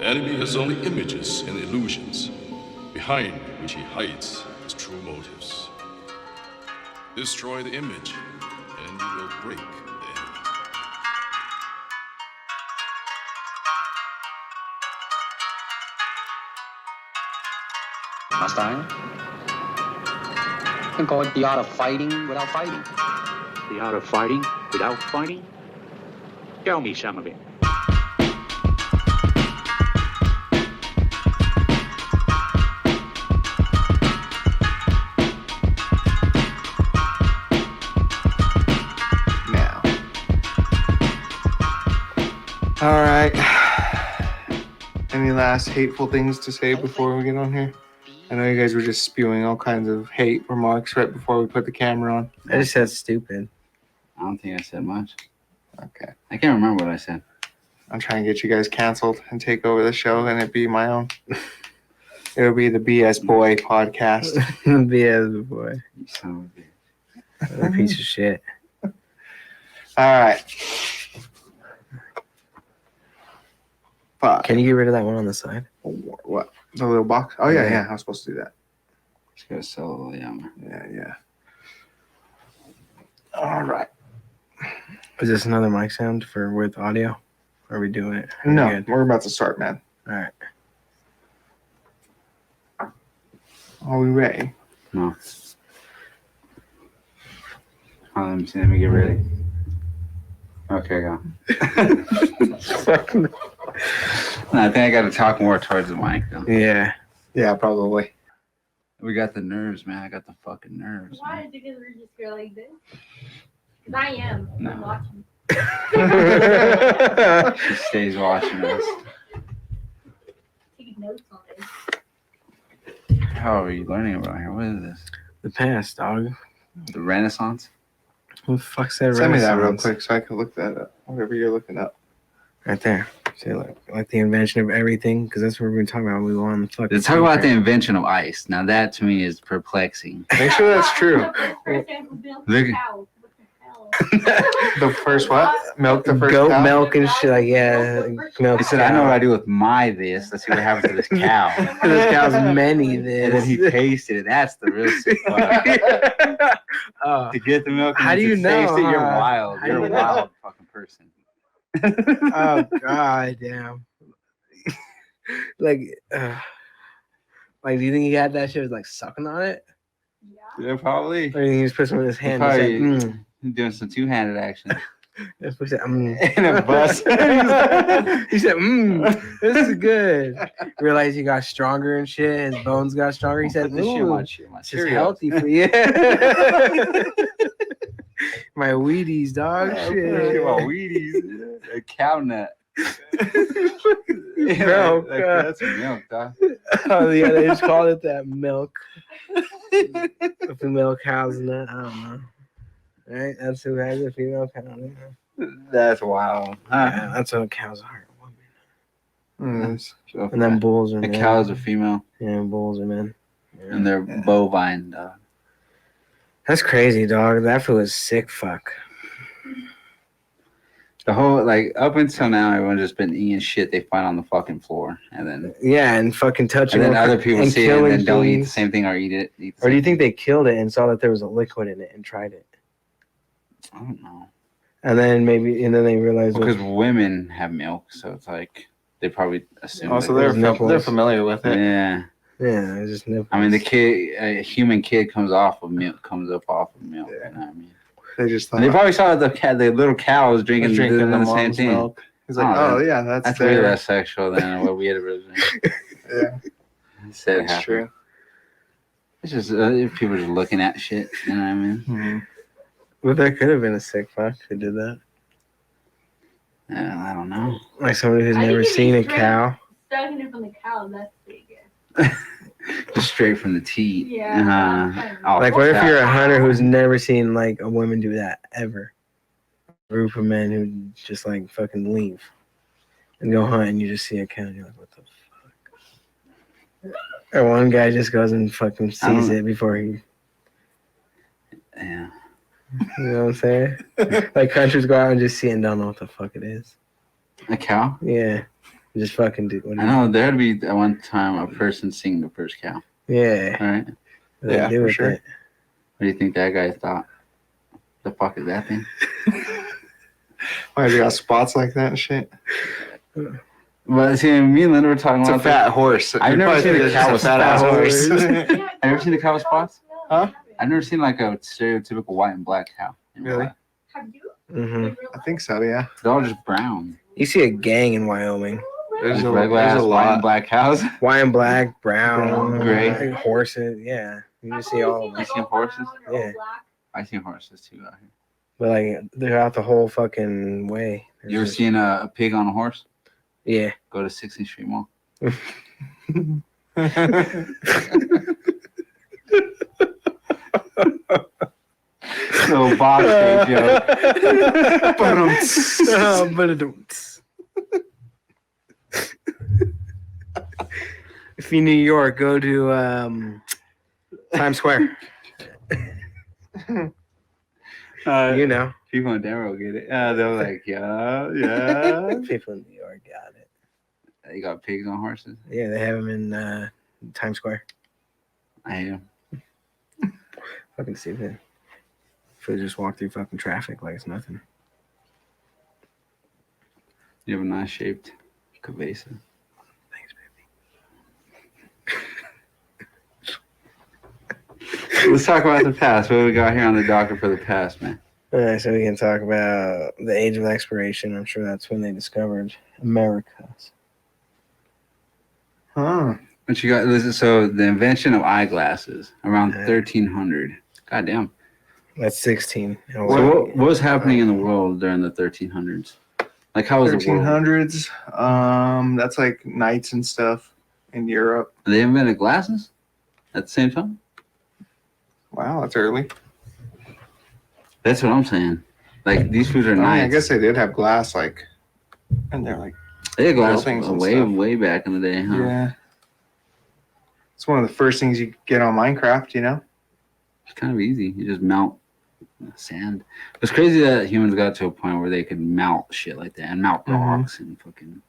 enemy has only images and illusions, behind which he hides his true motives. Destroy the image, and you will break the enemy. Einstein? You can call it the art of fighting without fighting. The art of fighting without fighting? Tell me some of it. Now. All right. Any last hateful things to say before we get on here? I know you guys were just spewing all kinds of hate remarks right before we put the camera on. I just said stupid. I don't think I said much. Okay. I can't remember what I said. I'm trying to get you guys canceled and take over the show and it be my own. It'll be the BS Boy podcast. BS boy. You son of a bitch. What a piece of shit. All right. Fuck. Can you get rid of that one on the side? What? The little box? Oh, yeah. I was supposed to do that. Just gotta sell a little younger. Yeah. All right. Is this another mic sound for with audio? Are we doing it? No, Good. we're about to start, man. All right. Are we ready? No. Oh, let me get ready. Okay, go. No, I think I gotta talk more towards the mic though. Yeah. Yeah, probably. We got the nerves, man. I got the fucking nerves. Why? Man. Because we're just go like this? Because I am. No. I'm watching. She stays watching us. Taking notes on it. How are you learning about here? What is this? The past, dog. The Renaissance? Who the fuck's that? Send me that real Renaissance? quick so I can look that up. Whatever you're looking up. Right there. See, like the invention of everything, because that's what we're talking about. We go on the fucking. Let's talk about the invention of ice. Now that to me is perplexing. Make sure that's true. First time who built Look- the cow. What the hell? The first what? Milk the first goat cow? milk and shit. Like milk. He said, I know what I do with my this. Let's see what happens to this cow. This cow's many. And then he This. tasted it. That's the real sick part. Oh. To get the milk and How do you to know, taste it, you're huh? wild. How do You're you a know? wild fucking person. Oh god damn. Like do you think he had that shit was like sucking on it? Yeah. Yeah, probably. Or do you think he just put some in his hand Probably and said, doing some two-handed action. Just push it, mm. In a bus. He said, this is good. Realized he got stronger and shit. His bones got stronger. He said, Put this shit ooh, on my this is cereal. healthy for you. My Wheaties, dog. Oh, Shit. my Wheaties. A cow nut. Milk. That's milk, dog. Oh, yeah, they just called it that milk. The female cow's nut. I don't know. Right? That's who has a female cow. That's wild. Yeah, that's what cows are. Mm. And then bulls are The men. cows are female, Yeah, bulls are men. Yeah. and they're bovine, dog. That's crazy, dog. That food was sick. Fuck. The whole, up until now, everyone's just been eating shit they find on the fucking floor. And then Yeah, and fucking touching. other them people and see it and killing then don't eat the things. same thing or eat it. Or do you think they killed it and saw that there was a liquid in it and tried it? I don't know. And then they realized. Because women have milk, so it's like they probably assume. Also, that- they're familiar with it. yeah. Yeah, it's just nipples. I mean, a human kid comes off of milk, comes up off of milk. Yeah. You know what I mean? They just thought And they probably saw the little cow was drinking, was drinking the the same mom's thing. milk. He's like, Oh, oh, yeah, that's That's way their... less sexual than what we had originally Yeah, said. that's happened. true. It's just people just looking at shit. You know what I mean? Mm-hmm. But that could have been a sick fuck who did that. I don't know. Like somebody who's I think never if seen a he's cow. Sucking it from the cow, that's pretty good. Just straight from the teat. Yeah. Oh, Like, what if fuck you're that. a hunter who's never seen like a woman do that ever? A group of men who just like fucking leave and go hunt, and you just see a cow, and you're like, what the fuck? Or one guy just goes and fucking sees it before he. Yeah. You know what I'm saying? Like countries go out and just see it and don't know what the fuck it is. A cow? Yeah. Just fucking do. What do I you- know there had to be at one time a person seeing the first cow. Yeah. All right. What do they Yeah, do for with sure. it? What do you think that guy thought? The fuck is that thing? Why they got spots like that and shit? But see, me and Linda were talking It's a about fat horse. I've You're never probably seen a thinking it's cow a with fat ass fat horse. horse. Have you ever seen the cow with spots? Huh? I've never seen like a stereotypical white and black cow. in my Really? life. Have you? Hmm. I think so. Yeah. They're all just brown. You see a gang in Wyoming. There's Just a, regular there's ass a white and lot. black cows. White and black, brown, Gray. like horses. Yeah. You just see all of them. You seen horses? Yeah. I seen horses too out here. But like they're out the whole fucking way. You ever seen a pig on a horse? Yeah. Go to 16th Street Mall. So box tape, yo. If you're in New York, go to Times Square. You know, People in Denver will get it. They're like, yeah. people in New York got it. You got pigs on horses? Yeah, they have them in Times Square. I am. Fucking stupid. Should just walk through fucking traffic like it's nothing. You have a nice shaped cabeza. Thanks, Let's talk about the past. What do we got here on the docket for the past, man? All right, so we can talk about the age of exploration. I'm sure that's when they discovered America. Huh. What you got? So the invention of eyeglasses around Yeah. 1300. God damn. That's 16. So what was happening in the world during the 1300s? Like how was the world? 1300s. That's like knights and stuff in Europe. They invented glasses at the same time? Wow, that's early. That's what I'm saying. Like these foods are I mean, nice. I guess they did have glass, like, and they're like, they had glass buildings and way, stuff. way back in the day, huh? yeah. It's one of the first things you get on Minecraft, you know? It's kind of easy. You just melt sand. It's crazy that humans got to a point where they could melt shit like that and melt Mhm. rocks and fucking. You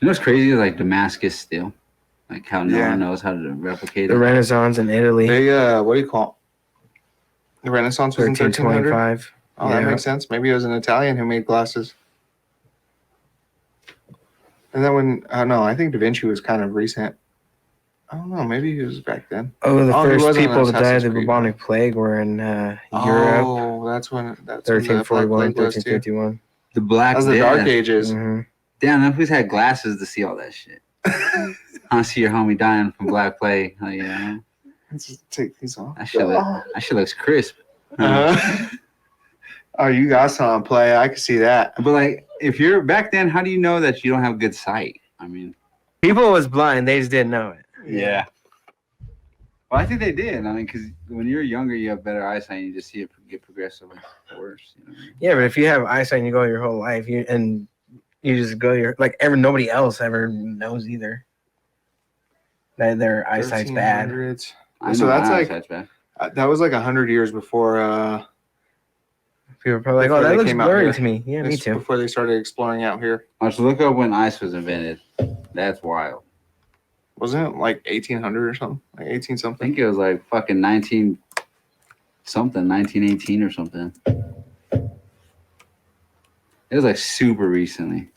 know what's crazy is like Damascus still, like how no Yeah. one knows how to replicate The it. Renaissance in Italy, They, what do you call it? The Renaissance was in 1300? 1325. Oh, that Yeah. makes sense. Maybe it was an Italian who made glasses. And then when, no, I think Da Vinci was kind of recent. I don't know. Maybe he was back then. Oh, the Oh, he first was on people to die of Assassin's the Creed. bubonic plague were in Europe. Oh, that's when the Black 1341, Plague was, too. 1351. The Black That was the Death. Dark Ages. Mhm. Damn, that who's had glasses to see all that shit. I see your homie dying from Black Plague. Like, yeah, Let's just take these off. that shit looks crisp. Oh, you got some play. I can see that. But like, if you're back then, how do you know that you don't have good sight? I mean, People was blind. They just didn't know it. yeah. Well, I think they did. I mean, because when you're younger, you have better eyesight. And you just see it get progressively worse. You know what I mean? Yeah, but if you have eyesight and you go your whole life, you just go your nobody else ever knows either that their eyesight's bad. 1300s. I So know that's my like- eyesight's bad. That was like 100 years before. People are probably like, Before "Oh, that they looks came out blurry here. to me." Yeah, me too. Before they started exploring out here, Let's look up when ice was invented. That's wild. wasn't it like 1800 or something? Like 18 I something. think it was like fucking 1918 or something. It was like super recently.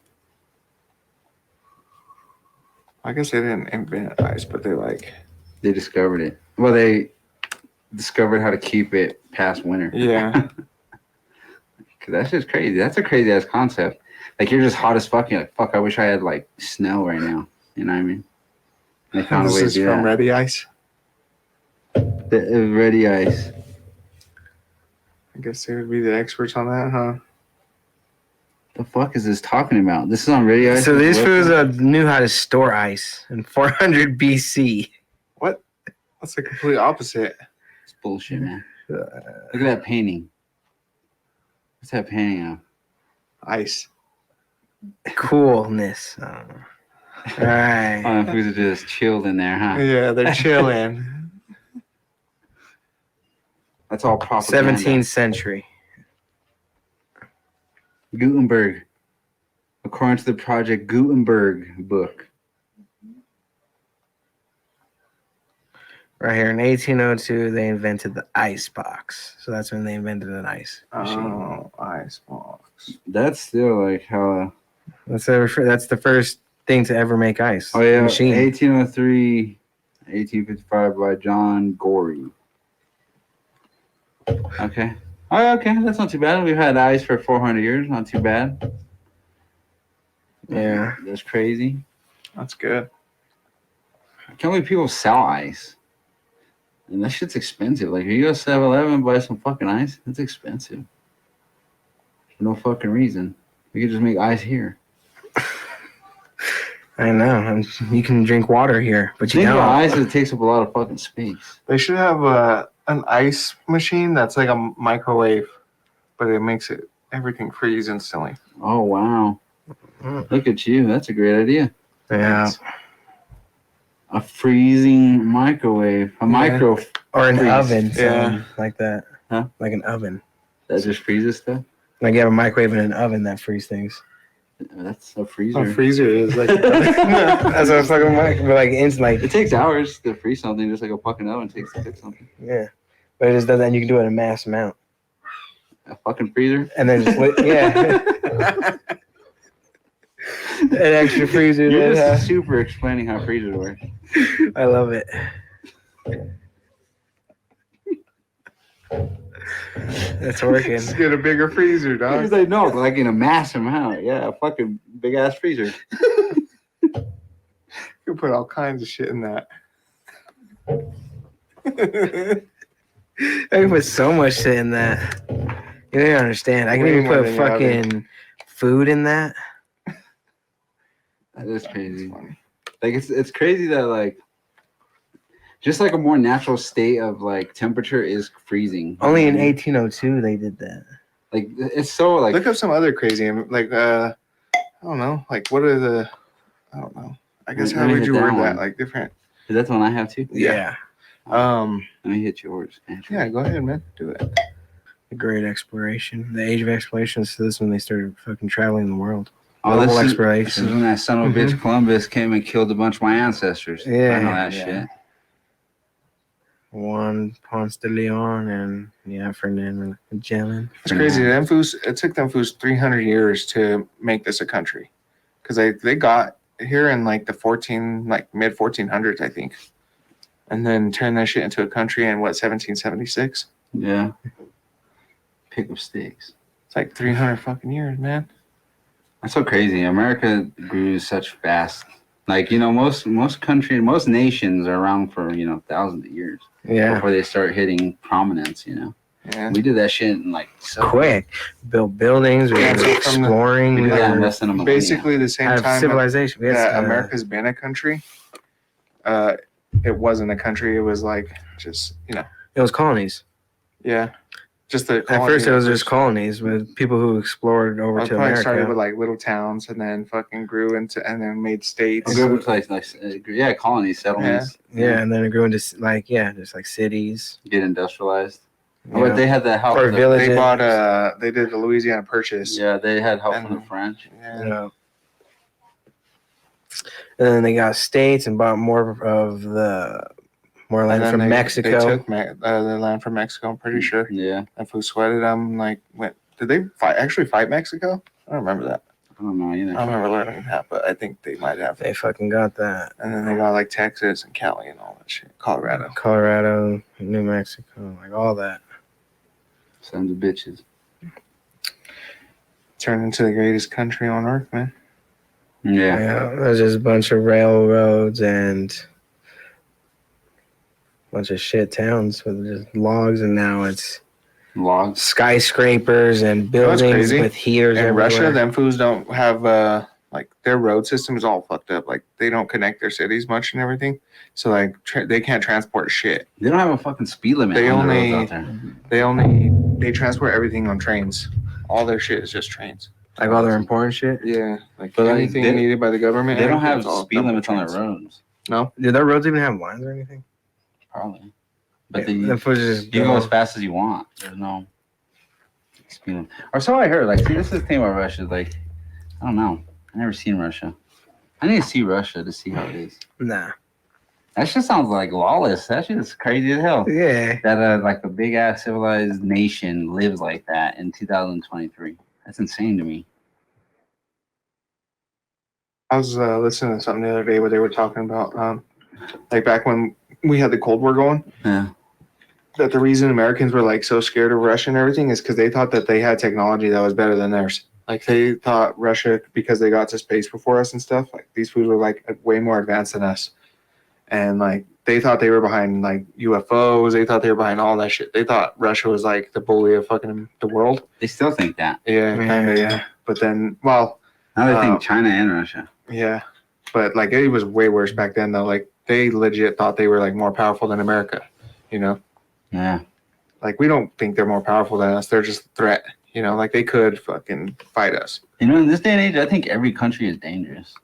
I guess they didn't invent ice, but They discovered it. Well, they discovered how to keep it past winter. yeah. Cause that's just crazy. That's a crazy ass concept. Like you're just hot as fuck. You're like, fuck, I wish I had like snow right now. You know what I mean? And they found a This way to is do from that. Ready Ice. The ready ice. I guess they would be the experts on that, huh? The fuck is this talking about? This is on ready ice. So these foods What? knew how to store ice in 400 BC. What? That's the complete opposite. It's bullshit, man. Look at that painting. What's that painting of? Ice. Coolness. All right. Oh, the foods are just chilled in there, huh? Yeah, they're chilling. That's all propaganda. 17th century. Gutenberg. according to the Project Gutenberg book. Right here in 1802, they invented the ice box. So that's when they invented an ice machine. Oh, icebox. That's still like how. That's the first thing to ever make ice. Oh yeah, machine. 1803, 1855 by John Gorey. Okay. Oh, okay. That's not too bad. We've had ice for 400 years. Not too bad. Yeah. That's crazy. That's good. I can't believe people sell ice. And that shit's expensive. Like, if you go to 7-Eleven and buy some fucking ice, that's expensive. For no fucking reason. We could just make ice here. I know. And you can drink water here, but you Think don't. about ice, it takes up a lot of fucking space. They should have an ice machine that's like a microwave, but it makes everything freeze instantly. Oh, wow. Look at you. That's a great idea. Yeah. A freezing microwave. A micro. Or an freeze. oven. Yeah. Like that. Huh? Like an oven. That just freezes stuff? Like you have a microwave and an oven that freeze things. That's a freezer. A freezer is like. That's what I'm fucking but like it's like It takes hours to freeze something, just like a fucking oven takes to cook something. yeah. But it just does that and you can do it in a mass amount. A fucking freezer? And then just yeah. An extra freezer. You're that, just super explaining how freezers work. I love it. It's working. Just get a bigger freezer, He's dog. like, no, like in a mass amount. Yeah, a fucking big ass freezer. You put all kinds of shit in that. I can put so much shit in that. You don't understand. I can Way even more put than you have fucking food in that. That is crazy. That's funny. Like it's crazy that like just like a more natural state of like temperature is freezing. Only in 1802 they did that. Like it's so like Look up some other crazy, like I don't know, like what are the, I don't know. I guess Let how me would hit you that word one. that? Like different. that's one I have too. Yeah. Let me hit yours. Andrew. Yeah, go ahead, man. Do it. The great exploration. The age of exploration. So this is when they started fucking traveling the world. Oh, Global this is exploration. when that son of a bitch Columbus came and killed a bunch of my ancestors. Yeah. I know that Yeah. shit. Juan Ponce de Leon and Ferdinand Magellan. It's crazy. Them fools. It took them fools 300 years to make this a country, because they got here in like the mid 1400s, I think, and then turned that shit into a country in what 1776. Yeah. Pick up sticks. It's like 300 fucking years, man. That's so crazy. America grew such fast. Like, you know, most countries, most nations are around for, you know, thousands of years before they start hitting prominence, you know. Yeah. We did that shit in like Quick. Built buildings. We Yeah, were so from the- exploring. We We did that in were less than a millennia. Basically the same have time civilization. We had, that America's been a country. It wasn't a country. It was like just It was colonies. yeah, just the. At first, it was just colonies with people who explored over to Probably America. started with like little towns and then fucking grew into and then made states. A good place, like, yeah, colonies, settlements. Yeah, and then it grew into just like cities. Get industrialized. you But know. they had the help. Or of the, villages. They bought they did the Louisiana Purchase. yeah, they had help from And- the French. Yeah. You know. And then they got states and bought more And land then from they Mexico. took the land from Mexico. I'm pretty sure. Yeah, And who sweated them like went. Did they actually fight Mexico? I don't remember that. I don't know I either. don't remember learning that, but I think they might have. They fucking got that. And then they got like Texas and Cali and all that shit. Colorado. Colorado, New Mexico, like all that. Sons of bitches. Turned into the greatest country on earth, man. Yeah. Yeah, there's just a bunch of railroads and a bunch of shit towns with just logs, and now it's Logs. skyscrapers and You know what's buildings crazy? with heaters In everywhere. Russia, them fools don't have like their road system is all fucked up. Like they don't connect their cities much and everything. So like they can't transport shit. They don't have a fucking speed limit They on the only- roads out there. They transport everything on trains. All their shit is just trains. like all their important shit. Yeah, like But, like, anything they- needed by the government. They don't have everything's all speed done by limits on their trains. roads. Do their roads even have lines or anything? Probably. But Yeah, then them fools just you can go as fast as you want. There's no speed limit. Or so I heard. Like, see, this is the thing about Russia. Like, I don't know. I never seen Russia. I need to see Russia to see how it is. Nah. That shit sounds like lawless. That shit is crazy as hell. Yeah. That like a big ass civilized nation lives like that in 2023. That's insane to me. I was listening to something the other day where they were talking about, like back when we had the Cold War going, Yeah. that the reason Americans were like so scared of Russia and everything is because they thought that they had technology that was better than theirs. Like they thought Russia, because they got to space before us and stuff, like these foods were like way more advanced than us. And like they thought they were behind like UFOs. They thought they were behind all that shit. They thought Russia was like the bully of fucking the world. They still think that. Yeah, kind of, yeah. But then, well, Now they think China and Russia. yeah. But like it was way worse back then though. Like they legit thought they were like more powerful than America, you know? Yeah. Like we don't think they're more powerful than us. They're just a threat, you know? Like they could fucking fight us. You know, in this day and age, I think every country is dangerous.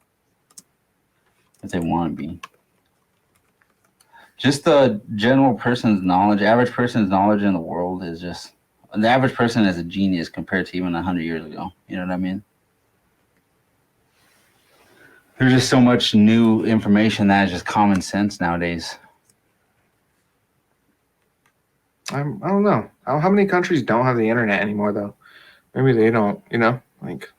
If they want to be. Just the general person's knowledge, average person's knowledge in the world is just, the average person is a genius compared to even 100 years ago. You know what I mean? There's just so much new information that is just common sense nowadays. I don't know. How many countries don't have the internet anymore though? Maybe they don't, you know? Like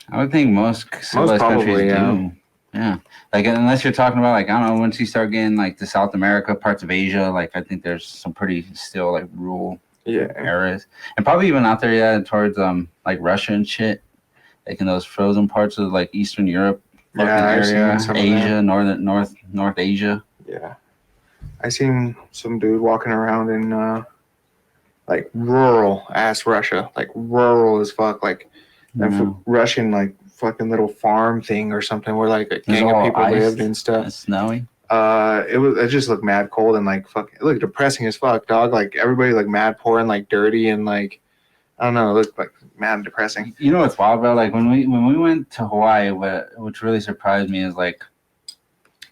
I would think most civilized countries probably, yeah. do. Yeah. Like, unless you're talking about, like, I don't know, once you start getting, like, to South America, parts of Asia, like, I think there's some pretty still, like, rural areas. And probably even out there, yeah, towards, like, Russia and shit. Like, in those frozen parts of, like, Eastern Europe. Area, Asia, North Asia. Yeah. I seen some dude walking around in, like, rural-ass Russia. Like, rural as fuck. Like, Russian, like, fucking little farm thing or something where like a gang of people lived and stuff. It's snowy. It just looked mad cold and like fuck. It looked depressing as fuck, dog. Like everybody like mad poor and like dirty and like I don't know. It looked like mad depressing. You know what's wild about like when we went to Hawaii, which really surprised me is like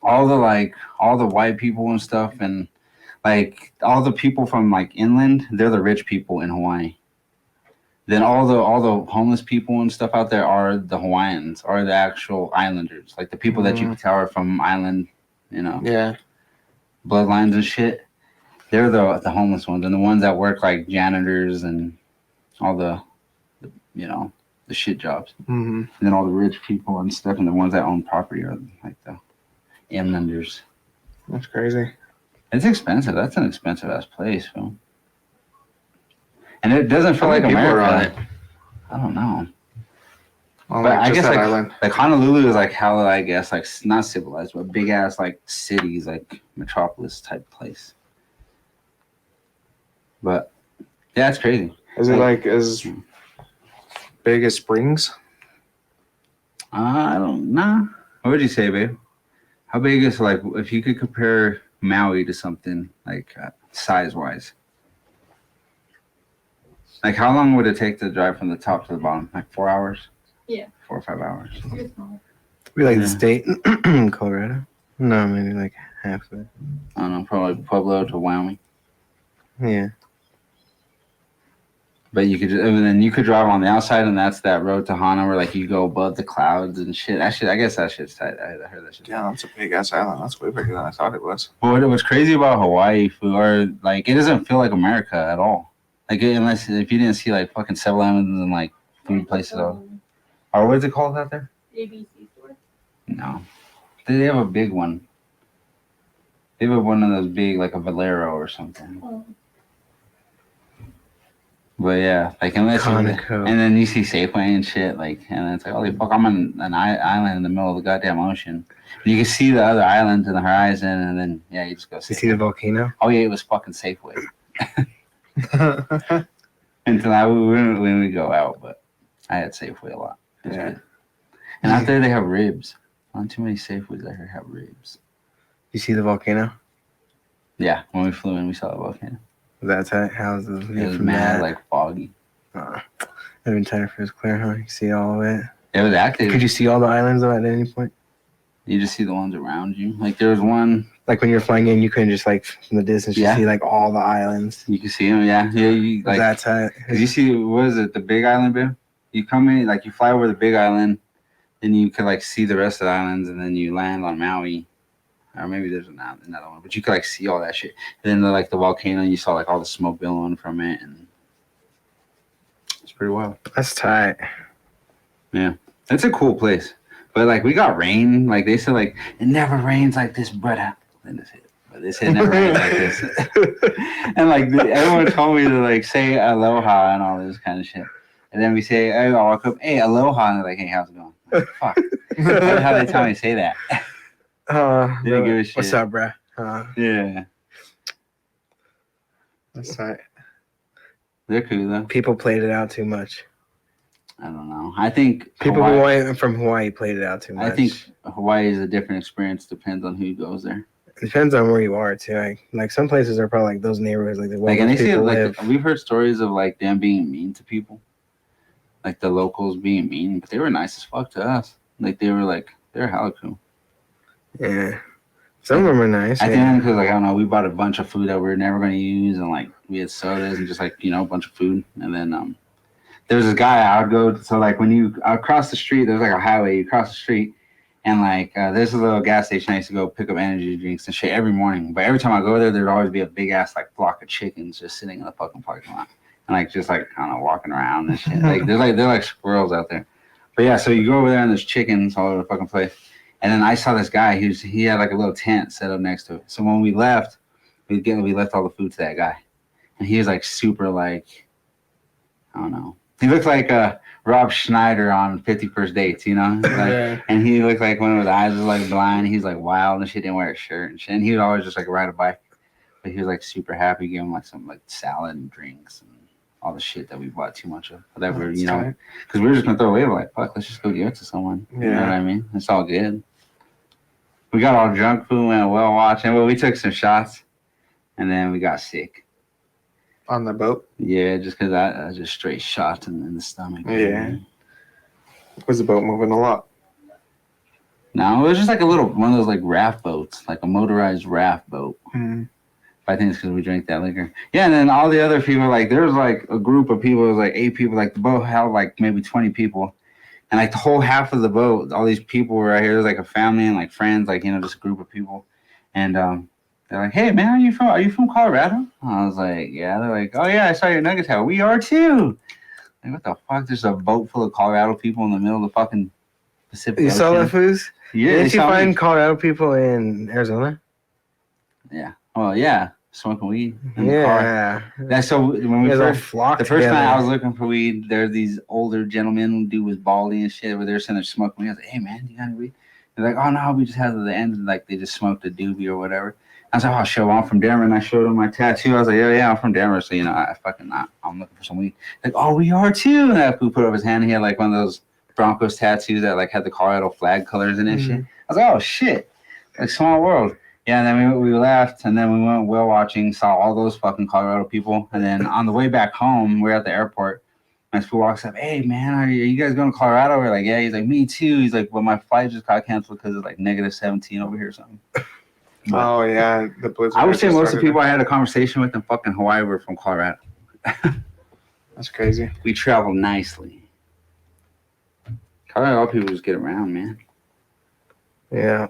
all the white people and stuff and like all the people from like inland, they're the rich people in Hawaii. Then all the homeless people and stuff out there are the Hawaiians, are the actual islanders, like the people that you can tell are from island, you know, bloodlines and shit. They're the homeless ones, and the ones that work like janitors and all the you know, the shit jobs. And then all the rich people and stuff, and the ones that own property are like the inlanders. That's crazy. It's expensive. That's an expensive ass place, Phil. And it doesn't feel like America. I don't know. Well, but like I guess like Honolulu is like hella, I guess, like not civilized, but big ass like cities, like metropolis type place. But yeah, it's crazy. Is it like as big as Springs? I don't know. What would you say, babe? How big is like if you could compare Maui to something like size wise? Like, how long would it take to drive from the top to the bottom? Like 4 hours? Yeah. 4 or 5 hours. We like the state, Colorado. No, maybe like half of it. I don't know, probably Pueblo to Wyoming. Yeah. But you could, and then you could drive on the outside, and that's that road to Hana where like you go above the clouds and shit. That shit, I guess that shit's tight. I heard that shit. Yeah, that's a big ass island. That's way bigger than I thought it was. But what's crazy about Hawaii, or like, it doesn't feel like America at all. Like, unless if you didn't see like fucking 7-Elevens and like food places, or what is it called out there? ABC store. No, they have a big one. They have one of those big, like a Valero or something. Oh. But yeah, like unless you, Conoco. and then you see Safeway and shit, like, and then it's like, holy fuck, I'm on an island in the middle of the goddamn ocean. You can see the other islands in the horizon, and then yeah, you just go. You see the volcano? Oh yeah, it was fucking Safeway. Until when we go out, but I had Safeway a lot. Yeah. Good. And out there they have ribs. Not too many Safeways out here have ribs. You see the volcano? Yeah, when we flew in, we saw the volcano. That's how's the view It was from mad, that? like foggy. I've been tired for his clear, huh? You see all of it. It was active. Could you see all the islands though at any point? You just see the ones around you. Like there was one. Like when you're flying in, you couldn't just like from the distance, you see like all the islands. You can see them, yeah. You, like, that's how. Cause you see, what is it? The Big Island, babe? You come in, like you fly over the Big Island, then you could like see the rest of the islands, and then you land on Maui, or maybe there's another one, but you could like see all that shit. And then like the volcano, you saw like all the smoke billowing from it, and it's pretty wild. That's tight. Yeah, it's a cool place. But like we got rain, like they said, like it never rains like this, brother. But they said it never rains like this. And like everyone told me to like say aloha and all this kind of shit. And then we say, hey, I walk up, hey, aloha, and they're like, hey, how's it going? I'm like, fuck. How they tell me to say that? They didn't give a shit. What's up, bruh? Yeah, That's tight. they're cool though. People played it out too much. I don't know. I think People from Hawaii played it out too much. I think Hawaii is a different experience. Depends on who goes there. It depends on where you are too. Like some places are probably like those neighborhoods, like the way And they say people like live. we've heard stories of like them being mean to people, like the locals being mean, but they were nice as fuck to us. Like they're hella cool. Yeah, some of them are nice. At the end, because like I don't know, we bought a bunch of food that we were never going to use, and like we had sodas and just like a bunch of food, and then there was this guy I would go. So like when you across the street, there's like a highway. You cross the street, and like there's a little gas station. I used to go pick up energy drinks and shit every morning. But every time I go there, there'd always be a big ass like flock of chickens just sitting in the fucking parking lot, and like just like I don't know, walking around and shit. Like they're like squirrels out there. But yeah, so you go over there and there's chickens all over the fucking place. And then I saw this guy. He had like a little tent set up next to it. So when we left, we left all the food to that guy, and he was like super like I don't know. He looked like Rob Schneider on 50 First Dates, Like, Yeah. And he looked like one of his eyes was like blind. He's like wild and shit. Didn't wear a shirt and shit. And he would always just like ride a bike, but he was like super happy. Give him like some like salad and drinks and all the shit that we bought too much of. That we're because we were just gonna throw away. We're like, fuck, let's just go give it to someone. You know what I mean? It's all good. We got all drunk, food, went well watching. Well, we took some shots, and then we got sick. On the boat? Yeah, just because I just straight shot in the stomach. Yeah. Was the boat moving a lot? No, it was just like one of those like raft boats, like a motorized raft boat. Mm. I think it's because we drank that liquor. Yeah, and then all the other people, like there was like a group of people, it was like 8 people, like the boat held like maybe 20 people. And like the whole half of the boat, all these people were right here. There's like a family and like friends, like just a group of people. And they're like, "Hey man, are you from Colorado?" I was like, "Yeah." They're like, "Oh yeah, I saw your Nuggets hat. We are too." Like, what the fuck? There's a boat full of Colorado people in the middle of the fucking Pacific You Ocean. saw that, Foos? Yeah. Didn't you find Colorado people in Arizona? Yeah. Well, yeah. Smoking weed in the car. Yeah. That's so when we You guys all first flocked the first together. night I was looking for weed, there were these older gentlemen, dude was baldy and shit, where they were sitting there smoking weed. I was like, "Hey man, you got any weed?" They're like, "Oh no, we just had the end, like they just smoked a doobie or whatever." I was like, "Oh, show, I'm from Denver," and I showed them my tattoo. I was like, "Yeah, I'm from Denver, so I'm looking for some weed." Like, "Oh, we are too." And that fool put up his hand. He had like one of those Broncos tattoos that like had the Colorado flag colors in it. Shit. I was like, "Oh shit, like small world." Yeah, and then we left, and then we went whale watching, saw all those fucking Colorado people, and then on the way back home, we're at the airport. My fool walks up, "Hey man, are you guys going to Colorado?" We're like, "Yeah." He's like, "Me too." He's like, "Well, my flight just got canceled because it's like -17 over here or something." But oh yeah, the blizzard. I would say most of the people I had a conversation with in fucking Hawaii were from Colorado. That's crazy. We travel nicely. Colorado people just get around, man. Yeah.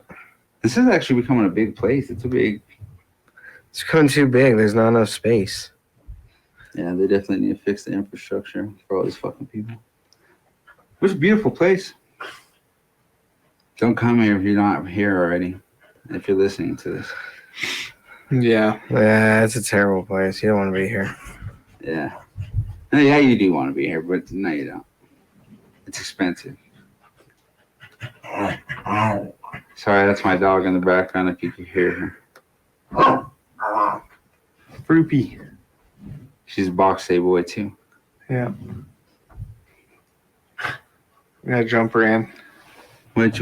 This is actually becoming a big place. It's becoming too big. There's not enough space. Yeah, they definitely need to fix the infrastructure for all these fucking people. It's a beautiful place. Don't come here if you're not here already. If you're listening to this. Yeah. Yeah, it's a terrible place. You don't want to be here. Yeah. No, yeah, you do want to be here, but no, you don't. It's expensive. Sorry, that's my dog in the background if you can hear her. Froopy. She's a box day boy too. Yeah. We gotta jump her in. What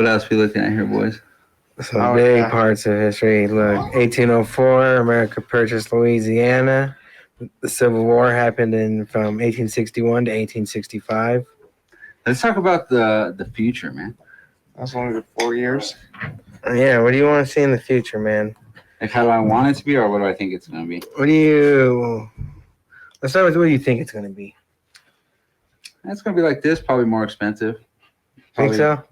else we looking at here, boys? Some big parts of history. Look, 1804, America purchased Louisiana. The Civil War happened from 1861 to 1865. Let's talk about the future, man. That's only 4 years. Yeah, what do you want to see in the future, man? Like how do I want it to be, or what do I think it's gonna be? Let's start with what do you think it's gonna be? It's gonna be like this, probably more expensive. Think so?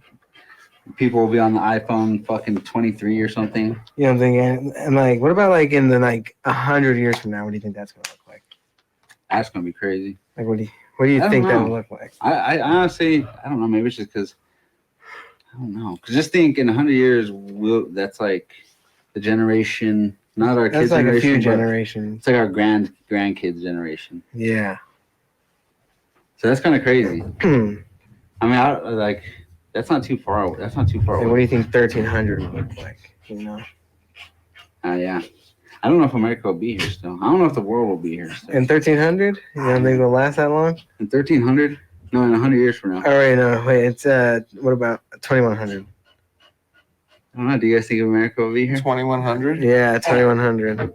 People will be on the iPhone fucking 23 or something. You know what I'm thinking? And like, what about like in the like 100 years from now? What do you think that's gonna look like? That's gonna be crazy. Like, what do you I don't think that know. would look like? I honestly, I don't know. Maybe it's just because I don't know. Because just think in 100 years, that's like the generation, not our That's kids' like generation. a few but generations. It's like our grandkids' generation. Yeah. So that's kind of crazy. Like, I mean, like that's not too far away. That's not too far what do away. you think 1300 would look like? You know. Yeah. I don't know if America will be here still. I don't know if the world will be here still. In 1300? You don't think it'll last that long? In 1300? No, in 100 years from now. All right, no, wait. It's what about 2100? I don't know. Do you guys think America will be here? 2100. Yeah, 2100.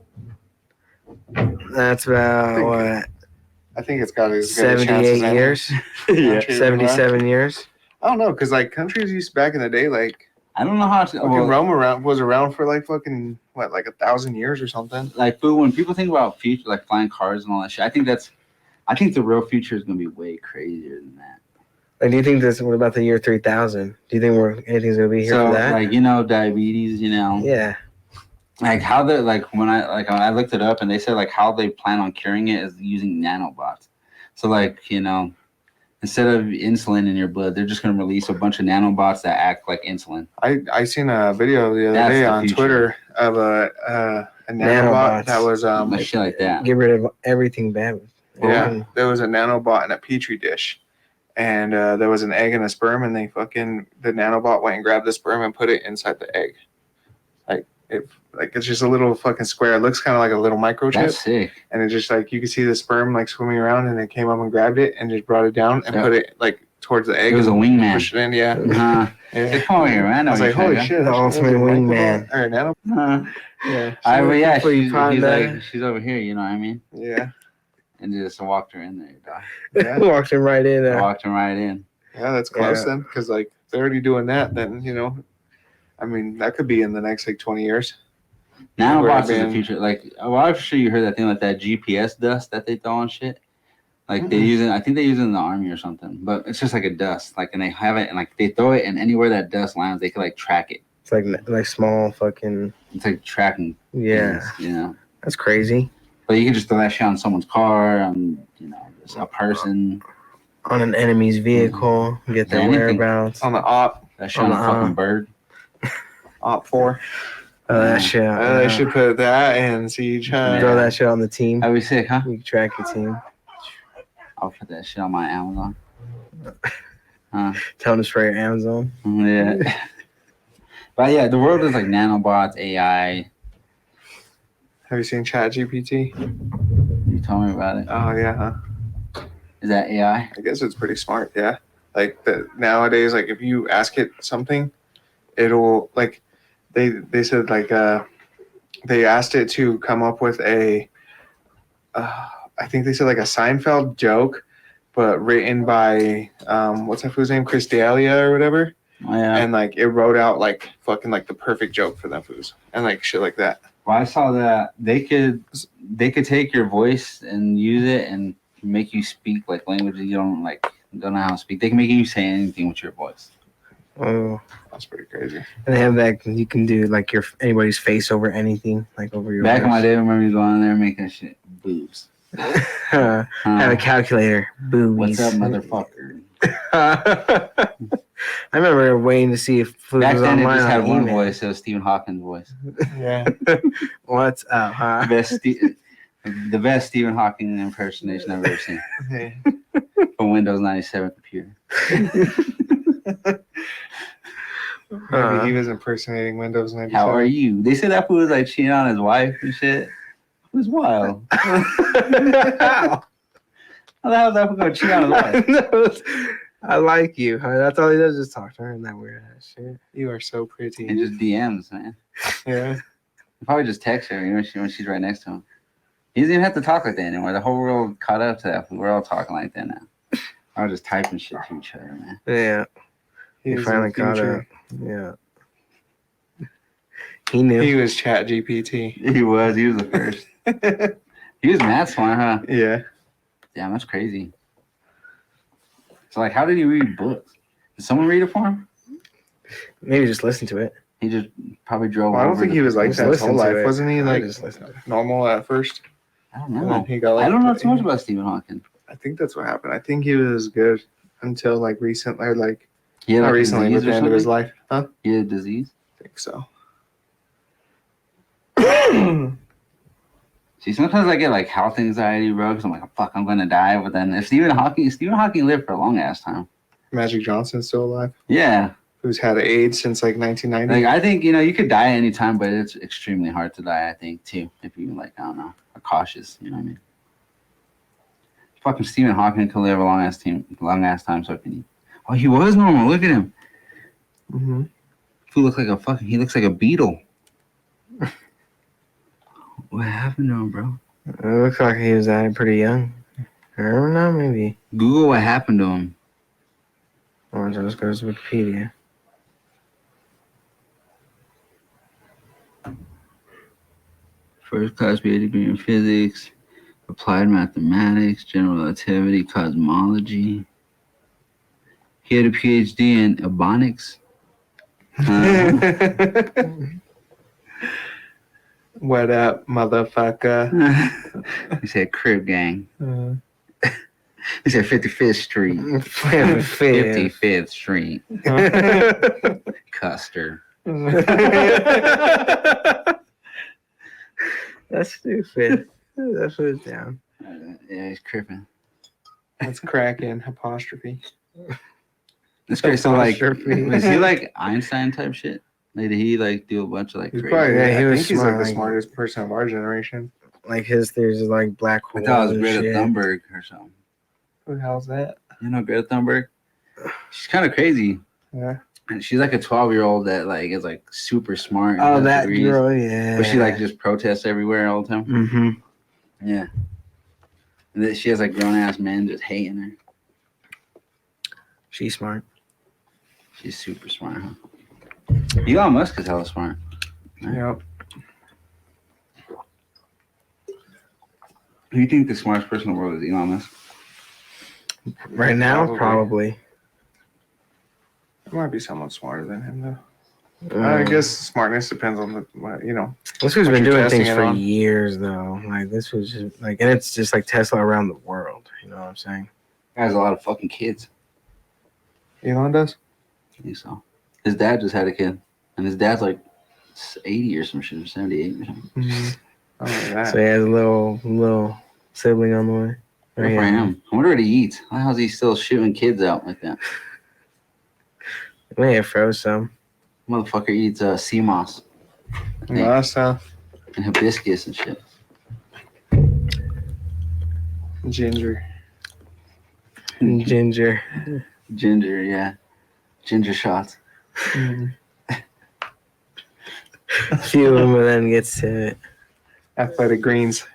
That's about what? I think it's got as good a chance as 78 any years. country around. 77 years. I don't know, cause like countries used back in the day, like I don't know how to. fucking Rome was around for like fucking what, like 1,000 years or something. Like food, when people think about future, like flying cars and all that shit, I think the real future is gonna be way crazier than that. Like, do you think this? What about the year 3000? Do you think anything's gonna be here So for that? like diabetes, Yeah. like how they like when I looked it up and they said like how they plan on curing it is using nanobots. So like instead of insulin in your blood, they're just gonna release a bunch of nanobots that act like insulin. I seen a video the other That's day the on future. Twitter of a nanobot Nanobots. that was Like shit like that. Get rid of everything bad. yeah, there was a nanobot in a petri dish, and there was an egg and a sperm, and the nanobot went and grabbed the sperm and put it inside the egg. Like it's just a little fucking square. It looks kind of like a little microchip, That's sick. and it just like you could see the sperm like swimming around, and it came up and grabbed it and just brought it down and Yeah. put it like towards the egg. It was a and wingman. pushed it in. Yeah, Uh-huh. yeah. Hey, come over here, man. I was like, holy shit, The that's ultimate a wingman. microbot or a nano. Uh-huh. Yeah, I mean, yeah, Before you he's find like, she's over here, you know what I mean? yeah, And just walked her in there, dog. yeah. Walked him right in there. Walked him right in. Yeah, that's close Yeah. then, because like they're already doing that. Then I mean, that could be in the next like 20 years. Nanobots is the been- future. Like, well, I'm sure you heard that thing like that GPS dust that they throw on shit. Like they use it. I think they use it in the army or something. But it's just like a dust. Like, and they have it, and like they throw it, and anywhere that dust lands, they can like track it. It's like small fucking. It's like tracking. Yeah, Things, that's crazy. But you can just throw that shit on someone's car, on just a person. On an enemy's vehicle, get their Anything. whereabouts. On the op That shit on a fucking bird. op 4. That shit. They should put that in Siege. Throw that shit on the team. That'd be sick, huh? You can track your team. I'll put that shit on my Amazon. Tell them to spray your Amazon. Yeah. But yeah, the world is like nanobots, AI. Have you seen ChatGPT? You told me about it. Oh yeah, huh? Is that AI? I guess it's pretty smart. Yeah, like nowadays, like if you ask it something, it'll like they said like they asked it to come up with a I think they said like a Seinfeld joke, but written by what's that fool's name, Chris D'Elia or whatever. Oh, yeah. And like it wrote out like fucking like the perfect joke for them fools and like shit like that. Well, I saw that they could take your voice and use it and make you speak like languages you don't know how to speak. They can make you say anything with your voice. Oh, That's pretty crazy. and they have that. You can do like anybody's face over anything, like over your. Back in my voice. day, I remember you going in there making shit boobs. Have a calculator. Boobies. What's up, motherfucker? I remember waiting to see if food Back was then, it online just on had one email. voice. It was Stephen Hawking's voice. Yeah. What's up, huh? The best Stephen Hawking impersonation I've ever seen from Windows 97 computer. Maybe he was impersonating Windows 97. How are you? They said that fool was like cheating on his wife and shit. It was wild. How the hell is that fool gonna cheat on his wife? I like you. Huh? That's all he does is talk to her and that weird ass shit. You are so pretty. And just DMs, man. Yeah. He'll probably just text her, when she's right next to him. He doesn't even have to talk like that anymore. The whole world caught up to that. We're all talking like that now. I was just typing shit to each other, man. Yeah. He He was finally in the caught future. up. Yeah. He knew. He was ChatGPT. He was the first. He was mad smart, huh? Yeah. Damn, that's crazy. So, like, how did he read books? Did someone read it for him? Maybe just listen to it. He just probably drove. Well, I don't over think to- he was like Just that his listen whole to life, it. wasn't he? I Like just listen to it. normal at first, I don't and know. then he got like. I don't know too much about Stephen Hawking. I think that's what happened. I think he was good until like recently, or like He had not like a recently, but disease the or end of his something? life. Huh? He had a disease. I think so. See, sometimes I get like health anxiety, bro, because I'm like, fuck, I'm gonna die. But then if Stephen Hawking lived for a long ass time. Magic Johnson's still alive, Yeah, who's had AIDS since like 1990. like I think you could die anytime, but it's extremely hard to die. I think too, if you like, I don't know, are cautious. You know what I mean? Fucking Stephen Hawking could live a long ass time. So can he? Oh, he was normal. Look at him. Mm-hmm. He looks like a beetle. What happened to him, bro? It looks like he was pretty young. I don't know, maybe. Google what happened to him. Or just goes to Wikipedia. First class PhD degree in physics, applied mathematics, general relativity, cosmology. He had a PhD in ebonics. What up, motherfucker? He said crib gang. Uh, He said 55th Street. 55th Street. Custer. That's stupid. That's what it's down. Yeah, he's cripping. That's cracking apostrophe. That's great. So like, Apostrophe. was he like Einstein type shit? Like, did he like do a bunch of like He's crazy? probably. Yeah, I he think was he's like smart, the like- smartest person of our generation. Like his theories is like black I holes. thought it was and Greta shit. Thunberg or something. Who the hell's that? You know Greta Thunberg? She's kind of crazy. Yeah. And she's like a 12-year-old that like is like super smart. and Oh, has that degrees, girl, yeah. But she like just protests everywhere all the time. Mm-hmm. Yeah. And then she has like grown ass men just hating her. She's smart. She's super smart, huh? Elon Musk is hella smart. Yep. Who do you think the smartest person in the world is? Elon Musk? Right now, probably. There might be someone smarter than him though. I guess smartness depends on This who's what been you're doing testing things it for on. years though. Like this was just like, and it's just like Tesla around the world. You know what I'm saying? He has a lot of fucking kids. Elon does. I think so. His dad just had a kid, and his dad's like 80 or some shit, or 78 or something. Mm-hmm. Oh, look at that. So he has a little sibling on the way. Good for him. I wonder what he eats. How's he still shooting kids out like that? May have froze some. Motherfucker eats sea moss A lot of stuff. and hibiscus and shit. Ginger. Ginger. Ginger, yeah. Ginger shots. Mhm. A few of them, and then gets to it. Athletic greens.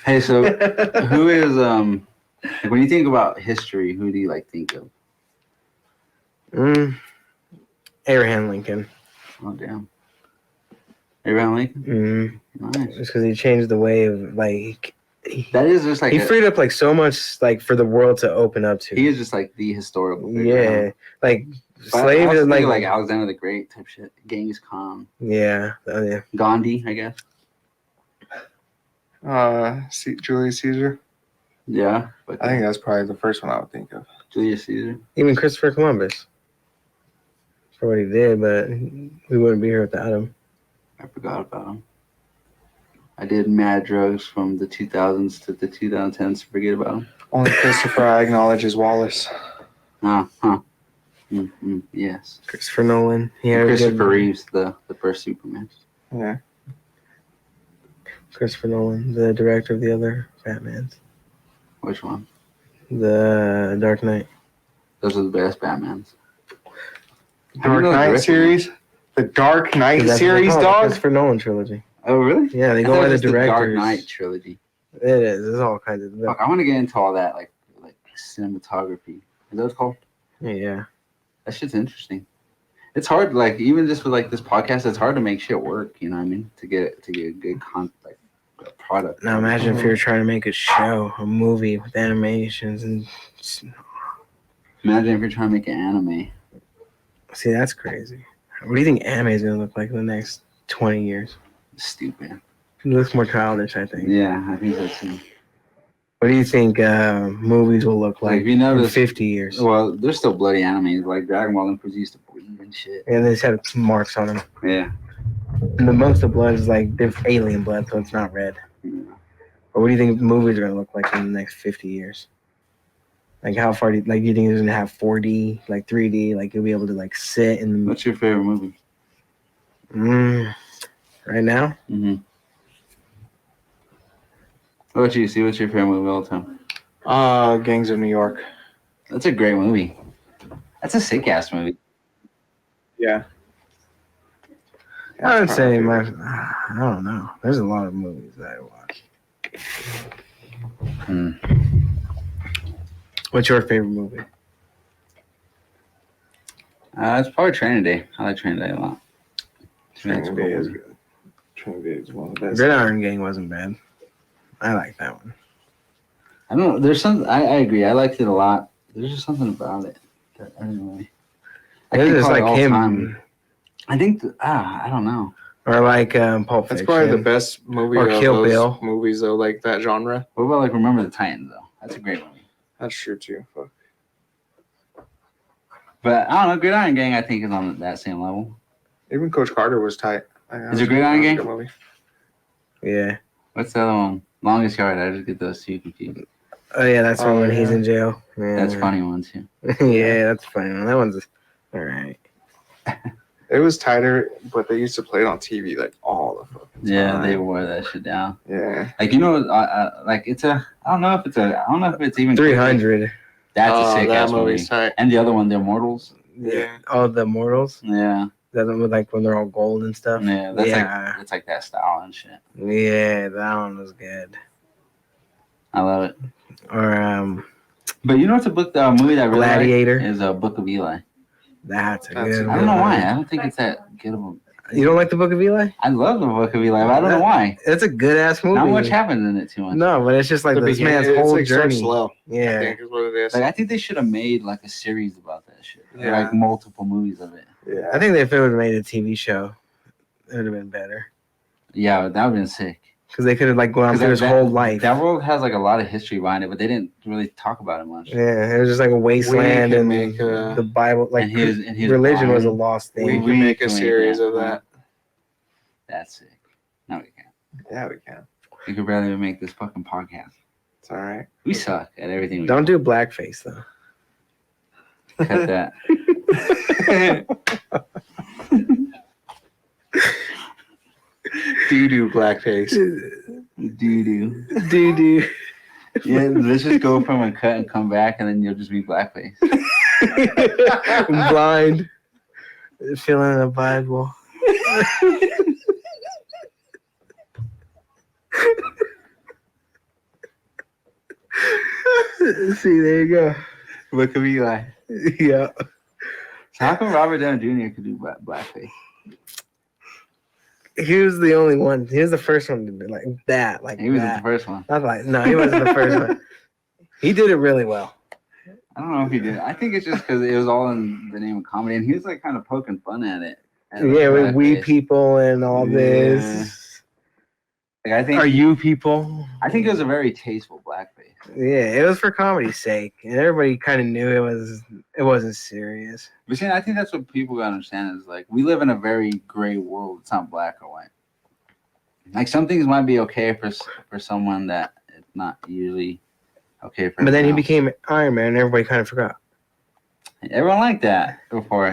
Hey, so who is like when you think about history, who do you like think of? Abraham Lincoln. Oh damn. Abraham Lincoln? Nice. Just because he changed the way of like That is just like he freed up like so much like for the world to open up to. he is just like the historical figure. Yeah, like But I slaves also is think like, of, Alexander the Great type shit. Genghis Khan. yeah, oh, yeah. Gandhi, I guess. Julius Caesar. Yeah. But I think that's probably the first one I would think of. Julius Caesar. Even Christopher Columbus for what he did, but we wouldn't be here without him. I forgot about him. I did mad drugs from the 2000s to the 2010s. Forget about him. Only Christopher I acknowledge is Wallace. Huh. Yes. Christopher Nolan. He had a good- Christopher Reeves, the first Superman. Yeah. Christopher Nolan, the director of the other Batmans. Which one? The Dark Knight. Those are the best Batmans. Dark know the Knight director? series. The Dark Knight That's what they series, call it, the dog. Christopher Nolan trilogy. Oh, really? Yeah, they I go thought by it the was the Dark directors. Knight trilogy. It is. There's all kinds of Fuck, I want to get into all that, like cinematography. Is that what it's called? yeah. That shit's interesting. It's hard, like even just with like this podcast, it's hard to make shit work. You know what I mean? To get a good like a product. Now imagine if you were trying to make a show, a movie with animations and Imagine if you're trying to make an anime. See, that's crazy. What do you think anime is gonna look like in the next 20 years? Stupid. It looks more childish, I think. Yeah, I think so too. What do you think movies will look like Like, if you in notice- 50 years? Well, there's still bloody animes like Dragon Ball Emperors used to bleed and shit. And they just have marks on them. Yeah. And the most of the blood is like alien blood, so it's not red. But what do you think movies are gonna look like in the next 50 years? Like how far do you think it's gonna have 4D, like 3D, like you'll be able to like sit in the What's your favorite movie? right now? Mm-hmm. What about you? See, what's your favorite movie all the time? Gangs of New York. That's a great movie. That's a sick ass movie. Yeah. I would That's say probably I don't know. There's a lot of movies that I watch. What's your favorite movie? It's probably Training Day. I like Training Day a lot. Training Day is good. Training Day is one of the best. Gridiron Gang wasn't bad. I like that one. I don't know. There's some. I agree. I liked it a lot. There's just something about it that I didn't really. I It's can't just call it like all him. time. I think. I don't know. Or like Pulp Fiction. That's probably the best movie Or of Kill those Bill. movies, though, like that genre. What about like Remember the Titans though? That's a great movie. That's true, too. Fuck. But I don't know. Gridiron Gang, I think, is on that same level. Even Coach Carter was tight. Is it Gridiron Gang? Good movie. Yeah. What's the other one? Longest Yard. I just get those two confused. Oh yeah, that's Oh, one when he's yeah. in jail. Yeah. That's a funny one too. Yeah, that's a funny one. That one's all right. It was tighter, but they used to play it on TV like all the fucking time. Yeah, they wore that shit down. Yeah. Like like it's a. I don't know if it's even 300. That's a sick that ass movie. movie's tight. And the other one, The Immortals. Yeah. Oh, the Mortals. Yeah, That one with like when they're all gold and stuff. yeah. That's Yeah. like that style and shit. Yeah, that one was good. I love it. Or But you know what's a movie that I really Gladiator. like is Book of Eli. That's a That's good a- I don't know one. why. I don't think it's that good of a. You don't like the Book of Eli? I love the Book of Eli, but I don't know why. It's a good ass movie. Not much happens in it too much. No, but it's just like The this beginning- man's it's, whole like, starts journey. slow. I Yeah. think is what it is. Like I think they should have made like a series about that shit. Or, Yeah. like multiple movies of it. Yeah. I think if it would have made a TV show, it would have been better. Yeah, that would have been sick. Because they could have like gone 'Cause through his that- whole life. That world has like a lot of history behind it, but they didn't really talk about it much. Yeah, it was just like a wasteland, can and make a- the Bible, like and his religion was a blind. lost We thing. can make a can make series that. of that. That's sick. No, we can't. Yeah, we can. We could barely even make this fucking podcast. It's all right. We suck at everything. We Don't do blackface though. cut that. Doo-doo blackface. Doo doo. Doo doo. Yeah, let's just go from a cut and come back, and then you'll just be blackface. Blind. Feeling the Bible. See, there you go. Look at me like. Yeah. So how come Robert Downey Jr. could do blackface? He was the only one. He was the first one to do like that. Like He was that. the first one. Not like no, he wasn't the first one. He did it really well. I don't know if he did. I think it's just because it was all in the name of comedy, and he was like kind of poking fun at it. At Yeah, with blackface. we people and all this. Like, I think. Are you people? I think it was a very tasteful blackface. Yeah, it was for comedy's sake, and everybody kind of knew it wasn't serious. But see, I think that's what people gotta understand is like we live in a very gray world. It's not black or white. Like some things might be okay for someone that it's not usually okay for. But then he everyone else. became Iron Man, and everybody kind of forgot. Everyone liked that before.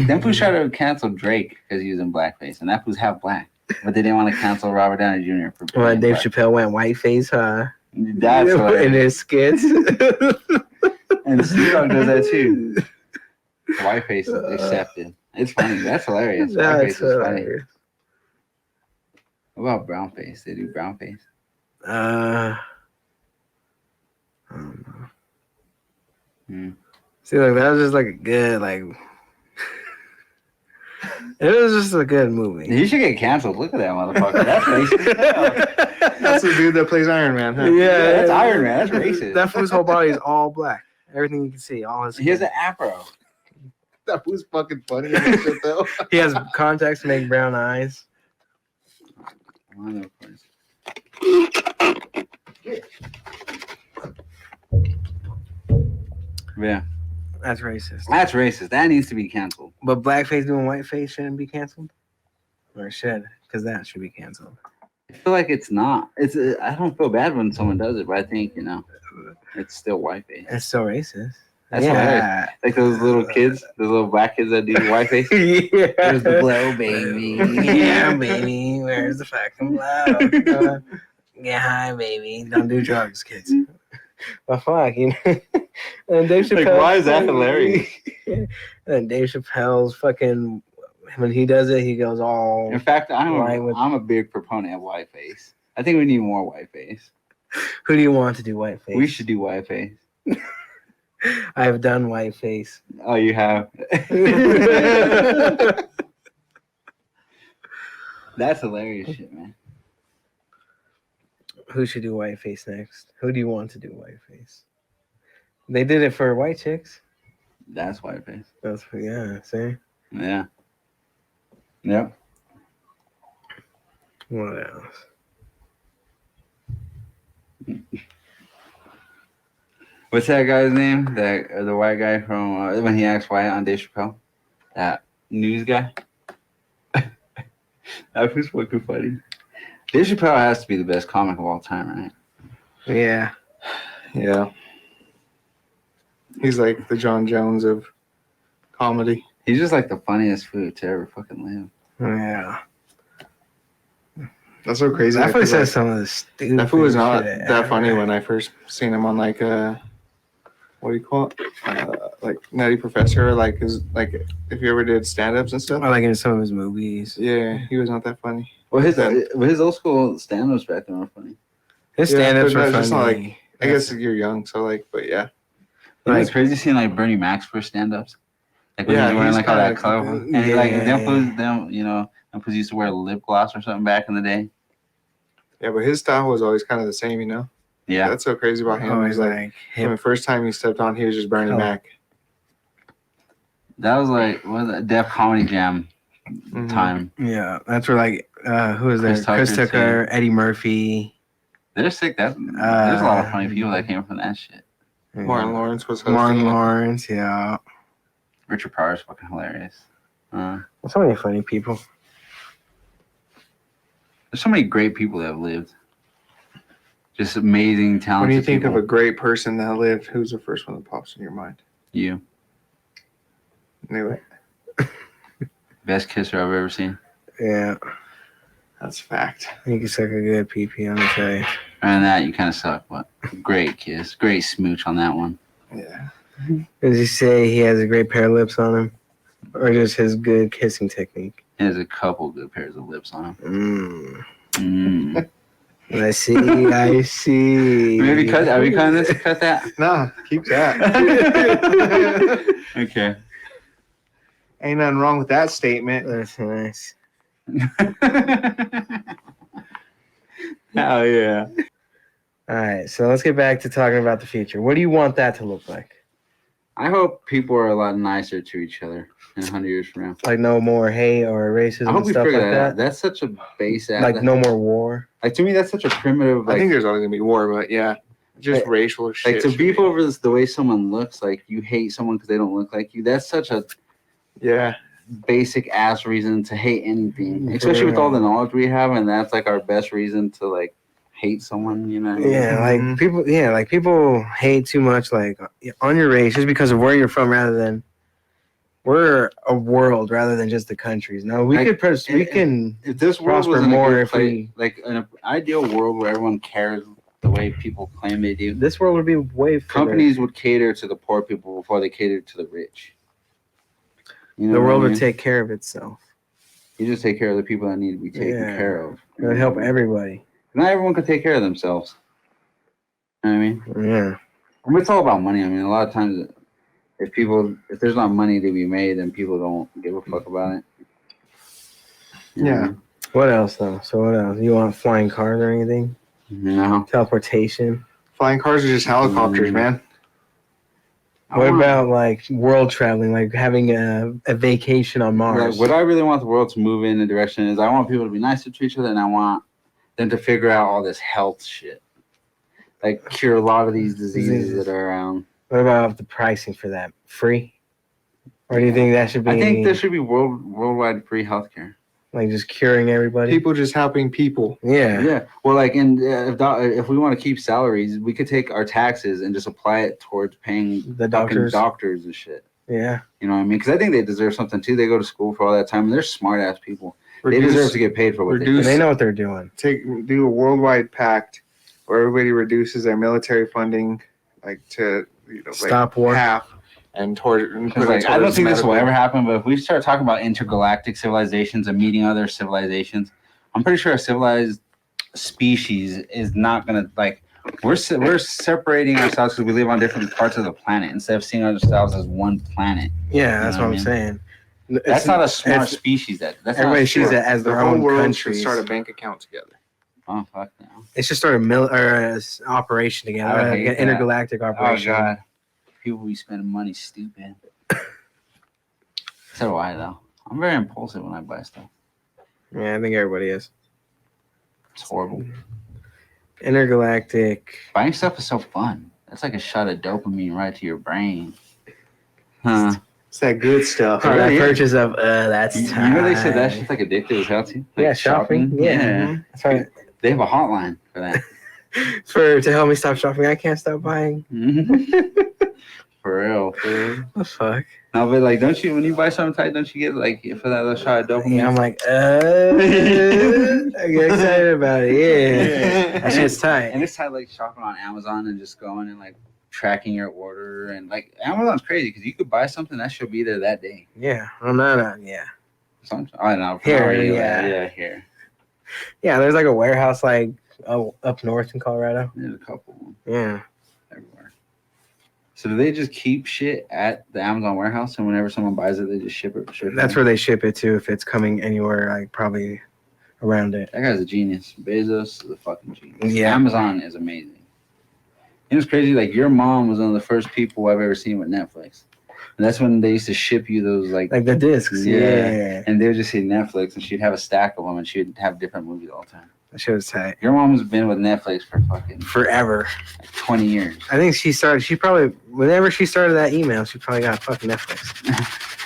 Them fools tried to cancel Drake because he was in blackface, and that fool's half black. But they didn't want to cancel Robert Downey Jr. for being Well, Dave black. Chappelle went whiteface, huh? That's in hilarious. his skits. And Snoop Dogg does that too. Whiteface is accepted. It's funny. That's hilarious. That's Whiteface is funny. hilarious. What about brownface? They do brownface. I don't know. Hmm. See, like that was just like a good, like It was just a good movie. He should get canceled. Look at that motherfucker. That's racist. That's the dude that plays Iron Man, huh? Yeah, that's Iron Man. That's racist. That fool's whole body is all black. Everything you can see, all his. He has skin. an afro. That was fucking funny. in that shit, though. He has contacts to make brown eyes. I know, of course. Yeah, That's racist. that's racist. That needs to be canceled. But blackface doing whiteface shouldn't be canceled, or should? Because that should be canceled. I feel like it's not. It's. I don't feel bad when someone does it, but I think it's still whiteface. It's still racist. That's hilarious. Like those little kids, those little black kids that do whiteface. Yeah. There's the blow, baby. Yeah, baby. Where's the fucking blow? Yeah, hi, baby. Don't do drugs, kids. But fuck, you know. And Dave Chappelle. Like, why is that hilarious? And Dave Chappelle's fucking, when he does it, he goes all. In fact, I'm Right, a big proponent of whiteface. I think we need more whiteface. Who do you want to do whiteface? We should do whiteface. I've done whiteface. Oh, you have. That's hilarious shit, man. Who should do whiteface next? Who do you want to do whiteface? They did it for white chicks. That's whiteface. That's yeah. See Yeah. Yep. what else? What's that guy's name? The white guy from when he acts white on Dave Chappelle? That news guy? That was fucking funny. Dave Chappelle has to be the best comic of all time, right? Yeah. Yeah. He's like the John Jones of comedy. He's just like the funniest food to ever fucking live. Yeah. That's so crazy. That fool because, says some of the stupid. that fool was not shit that funny ever. when I first seen him on like what do you call it? Like Nutty Professor, like if you ever did stand-ups and stuff. I like in some of his movies. Yeah, he was not that funny. Well, his old school stand-ups back then were funny. His Yeah, stand-ups but were that's just not funny. I guess you're young, so like, but yeah. You know, it's Like- crazy seeing like Bernie Mac's first stand-ups. Like when Yeah, he was wearing he's like all that kinda- color. And like Yeah. them used to wear lip gloss or something back in the day. Yeah, but his style was always kind of the same, you know? Yeah. That's so crazy about him. Always He's like, like when the hip. first time he stepped on, he was just Bernie Oh. Mac. That was like what was that? Def Comedy Jam Mhm. time. Yeah, that's where like who was there? Chris Tucker, Chris Tucker, Eddie Murphy, They're sick. There's a lot of funny people that came from that shit. Martin Lawrence was hosting Martin it. Lawrence. Yeah, Richard Pryor's fucking hilarious. there's so many funny people. There's so many great people that have lived. Just amazing, talented When you think people. of a great person that lived, who's the first one that pops in your mind? You. Knew it. Best kisser I've ever seen. Yeah, That's fact. you can suck a good pee. I'm gonna tell you. And that, you kind of suck, but great kiss. Great smooch on that one. Yeah. Does he say he has a great pair of lips on him, or just his good kissing technique? He has a couple good pairs of lips on him. Mm. I see. I see. Maybe cut. Are we cutting this? Cut that. Nah, keep that. Okay. Ain't nothing wrong with that statement. That's nice. Hell yeah. All right, so let's get back to talking about the future. What do you want that to look like? I hope people are a lot nicer to each other in 100 years from now. Like no more hate or racism I hope and we stuff figure like that out. that. That's such a base ass. Like no more war. Like to me, that's such a primitive. I Like, think there's always gonna be war, but yeah, just Like- racial shit. like to should beef be- over this, the way someone looks. Like you hate someone because they don't look like you. That's such a Yeah, basic ass reason to hate anything, especially with all the knowledge we have, and that's like our best reason to like hate someone. You know? Yeah, like Mhm. people. Yeah, like people hate too much, like on your race, just because of where you're from, rather than we're a world rather than just the countries. No, we Like, could. We can. If this world prosper was in more a good if place, we- like in an ideal world where everyone cares the way people claim they do, This world would be way. further. companies would cater to the poor people before they catered to the rich. You know The what world I would mean? take care of itself. You just take care of the people that need to be taken Yeah. care of. It would help everybody. Not everyone can take care of themselves. You know what I mean? Yeah. I mean, it's all about money. I mean, a lot of times, if there's not money to be made, then people don't give a fuck about it. you know? Yeah. What else though? So what else? You want flying cars or anything? No. Teleportation? Flying cars are just helicopters, man. What about like world traveling, like having a vacation on Mars? What I really want the world to move in the direction is I want people to be nicer to each other, and I want them to figure out all this health shit, like cure a lot of these diseases that are around. What about the pricing for that? Free? Or do you think that should be? I think there should be worldwide free healthcare. Like just curing everybody. People just helping people. Yeah. Yeah. Well, like, and if we want to keep salaries, we could take our taxes and just apply it towards paying The doctors. doctors and shit. Yeah. You know what I mean? Because I think they deserve something too. They go to school for all that time, and they're smart ass people. They deserve to get paid for what they do. And they know what they're doing. Do a worldwide pact where everybody reduces their military funding, like to Stop war. half, and put it Like, I don't towards think this will medical. ever happen, but if we start talking about intergalactic civilizations and meeting other civilizations, I'm pretty sure a civilized species is not gonna like. We're separating ourselves because we live on different parts of the planet instead of seeing ourselves as one planet. Yeah, that's You know what what I'm I saying. That's not a smart species. That's Everybody not sees smart. it as The their whole own world country. should start a bank account together. Oh fuck no! They should start an operation together, I would like hate an that. intergalactic Oh operation. god, people be spending money stupid. So do I though. I'm very impulsive when I buy stuff. Yeah, I think everybody is. It's horrible. Intergalactic. Buying stuff is so fun. That's like a shot of dopamine right to your brain. Huh? It's that good stuff. Oh, Yeah, that yeah. purchase of that's You time. know they said that shit's like addictive as hell too. Like Yeah, shopping. Yeah. That's right. They have a hotline for that. To help me stop shopping, I can't stop buying. For real. The fuck? No, but like, don't you when you buy something tight, don't you get like for that little shot of dopamine? Yeah, I'm like, I get excited about it. Yeah, that shit's tight. And it's tight like shopping on Amazon and just going and like tracking your order and like Amazon's crazy because you could buy something that should be there that day. Yeah, I'm not. Yeah, Sometimes, I don't know. Here, Yeah, here. yeah. There's like a warehouse like up north in Colorado. There's a couple of them Yeah, everywhere. So do they just keep shit at the Amazon warehouse and whenever someone buys it, they just ship it? that's where they ship it to if it's coming anywhere like probably around it. That guy's a genius. Bezos is a fucking genius. Yeah. Amazon is amazing. It was crazy. Like your mom was one of the first people I've ever seen with Netflix. And that's when they used to ship you those like Like the discs. Yeah, And they would just say Netflix, and she'd have a stack of them, and she'd have different movies all the time. that shit was tight. Your mom's been with Netflix for fucking Forever. like 20 years. I think she probably whenever she started that email, she probably got fucking Netflix.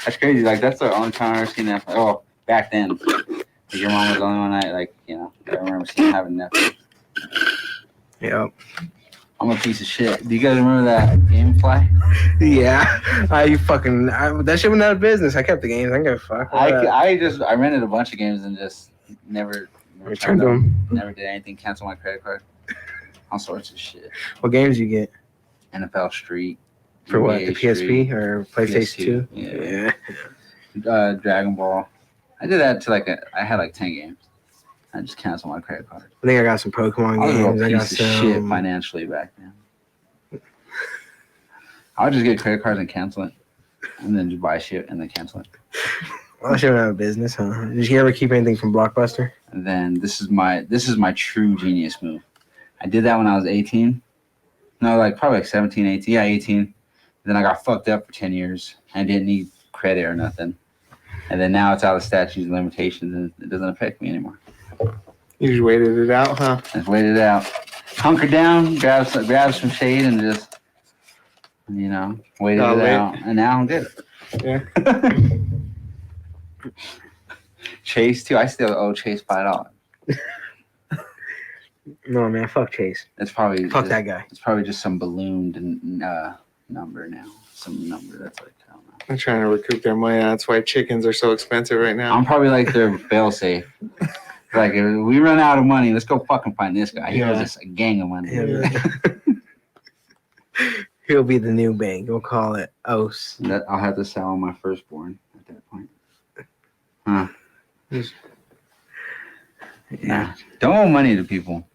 That's crazy. Like that's the only time I've ever seen Netflix. Oh, back then, like, your mom was the only one I remember seeing having Netflix. Yep. I'm a piece of shit. Do you guys remember that GameFly? Yeah, that shit went out of business. I kept the games. I don't give a fuck. I rented a bunch of games and just never Returned them. Never did anything. Canceled my credit card. All sorts of shit. What games you get NFL Street. for what? The NBA PSP Street, or PlayStation 2? Yeah. Dragon Ball. I did that to I had like 10 games. I just canceled my credit card. I think I got some Pokemon I was a games. I real got piece of shit some. financially back then. I would just get credit cards and cancel it, and then just buy shit and then cancel it. Well, that shit went out of business, huh? Did you ever keep anything from Blockbuster? And then this is my true genius move. I did that when I was 18. No, like probably like 17, 18. Yeah, 18. Then I got fucked up for 10 years. I didn't need credit or nothing. And then now it's out of statutes and limitations, and it doesn't affect me anymore. You just waited it out, huh? Just wait it out. Hunker down, grab some shade, and just, waited it out. And now I'm good. Yeah. Chase, too. I still owe Chase $5. No, man. Fuck Chase. It's probably Fuck just, that guy. It's probably just some ballooned number now. Some number that's like, I don't know. They're trying to recoup their money. That's why chickens are so expensive right now. I'm probably like their fail safe. Like, if we run out of money, let's go fucking find this guy. He owes us a gang of money. He'll be the new bank. We'll call it OS. I'll have to sell my firstborn at that point. Huh. Nah. Don't owe money to people.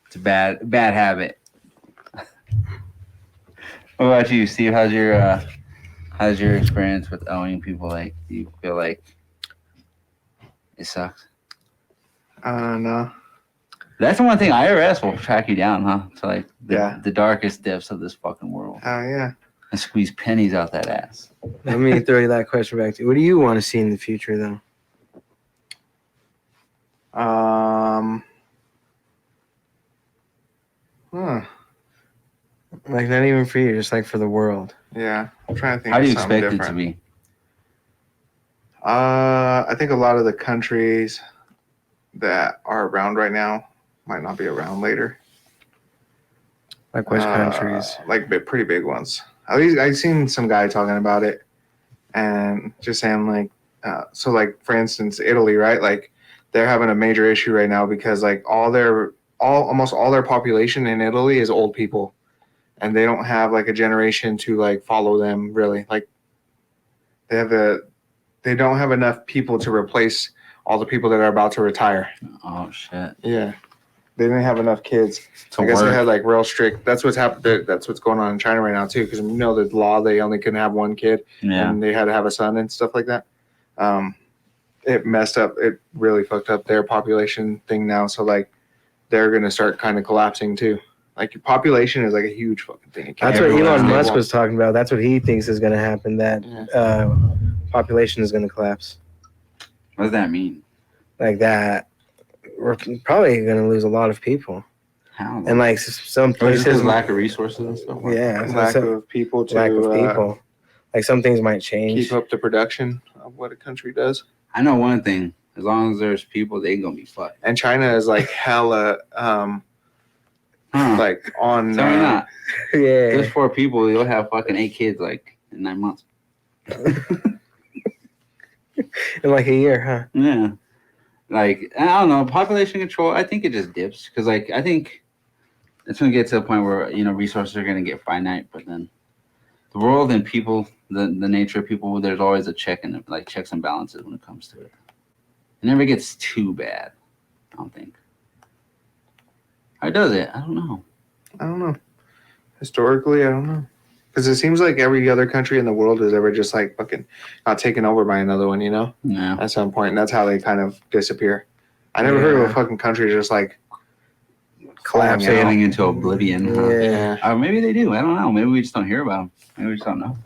It's a bad habit. What about you, Steve? How's your experience with owing people? Like, do you feel like It sucks. No. That's the one thing. IRS will track you down, huh? To like Yeah. the darkest depths of this fucking world Yeah. and squeeze pennies out that ass. Let me throw you that question back to you. What do you want to see in the future, though? Huh. Like, not even for you, just like for the world. Yeah. I'm trying to think How of do you something expect different. it to be? I think a lot of the countries that are around right now might not be around later. Like which countries? Like pretty big ones. At least I've seen some guy talking about it and just saying like, so like for instance, Italy, right? Like they're having a major issue right now because like almost all their population in Italy is old people, and they don't have like a generation to like follow them really. Like they don't have enough people to replace all the people that are about to retire. Oh shit! Yeah. They didn't have enough kids. To I guess work. they had like real strict. That's what's happened. That's what's going on in China right now too. Because you know the law, they only can have one kid, Yeah. and they had to have a son and stuff like that. It messed up. It really fucked up their population thing now. So like, they're gonna start kind of collapsing too. Like your population is like a huge fucking thing. That's what Everywhere. Elon They Musk won't- was talking about. That's what he thinks is going to happen. That Yeah. population is going to collapse. What does that mean? Like that, we're probably going to lose a lot of people. How? And like some Or just places, because lack of resources and stuff. yeah, lack so- of people to lack of people. Like some things might change. keep up the production of what a country does. I know one thing. As long as there's people, they gonna be fucked. And China is like hella like on. Tell me not. Yeah. There's 4 people. You'll have fucking 8 kids like in 9 months. In like a year, huh? Yeah. Like I don't know, population control. I think it just dips because like I think it's gonna get to a point where resources are gonna get finite, but then the world and people, the nature of people, there's always a checks and balances when it comes to it. It never gets too bad. I don't think. How does it? I don't know. I don't know. Historically, I don't know. Because it seems like every other country in the world is ever just like fucking not taken over by another one, Yeah. at some point. And that's how they kind of disappear. I never heard of a Yeah. fucking country just like Collapsing. falling out. Failing into oblivion. Huh? Yeah. Or maybe they do. I don't know. Maybe we just don't hear about them. Maybe we just don't know.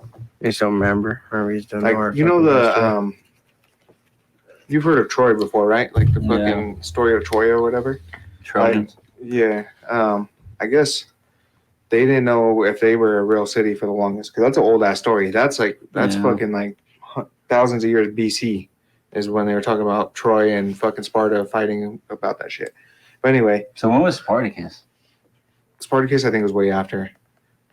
You just don't remember, or we just don't know. our Like, you know fucking the, history. you've heard of Troy before, right? Like the fucking story of Troy or whatever? Trojans. Yeah. I guess they didn't know if they were a real city for the longest. Because that's an old ass story. That's Yeah. fucking like thousands of years BC is when they were talking about Troy and fucking Sparta fighting about that shit. But anyway, So when was Spartacus? Spartacus I think was way after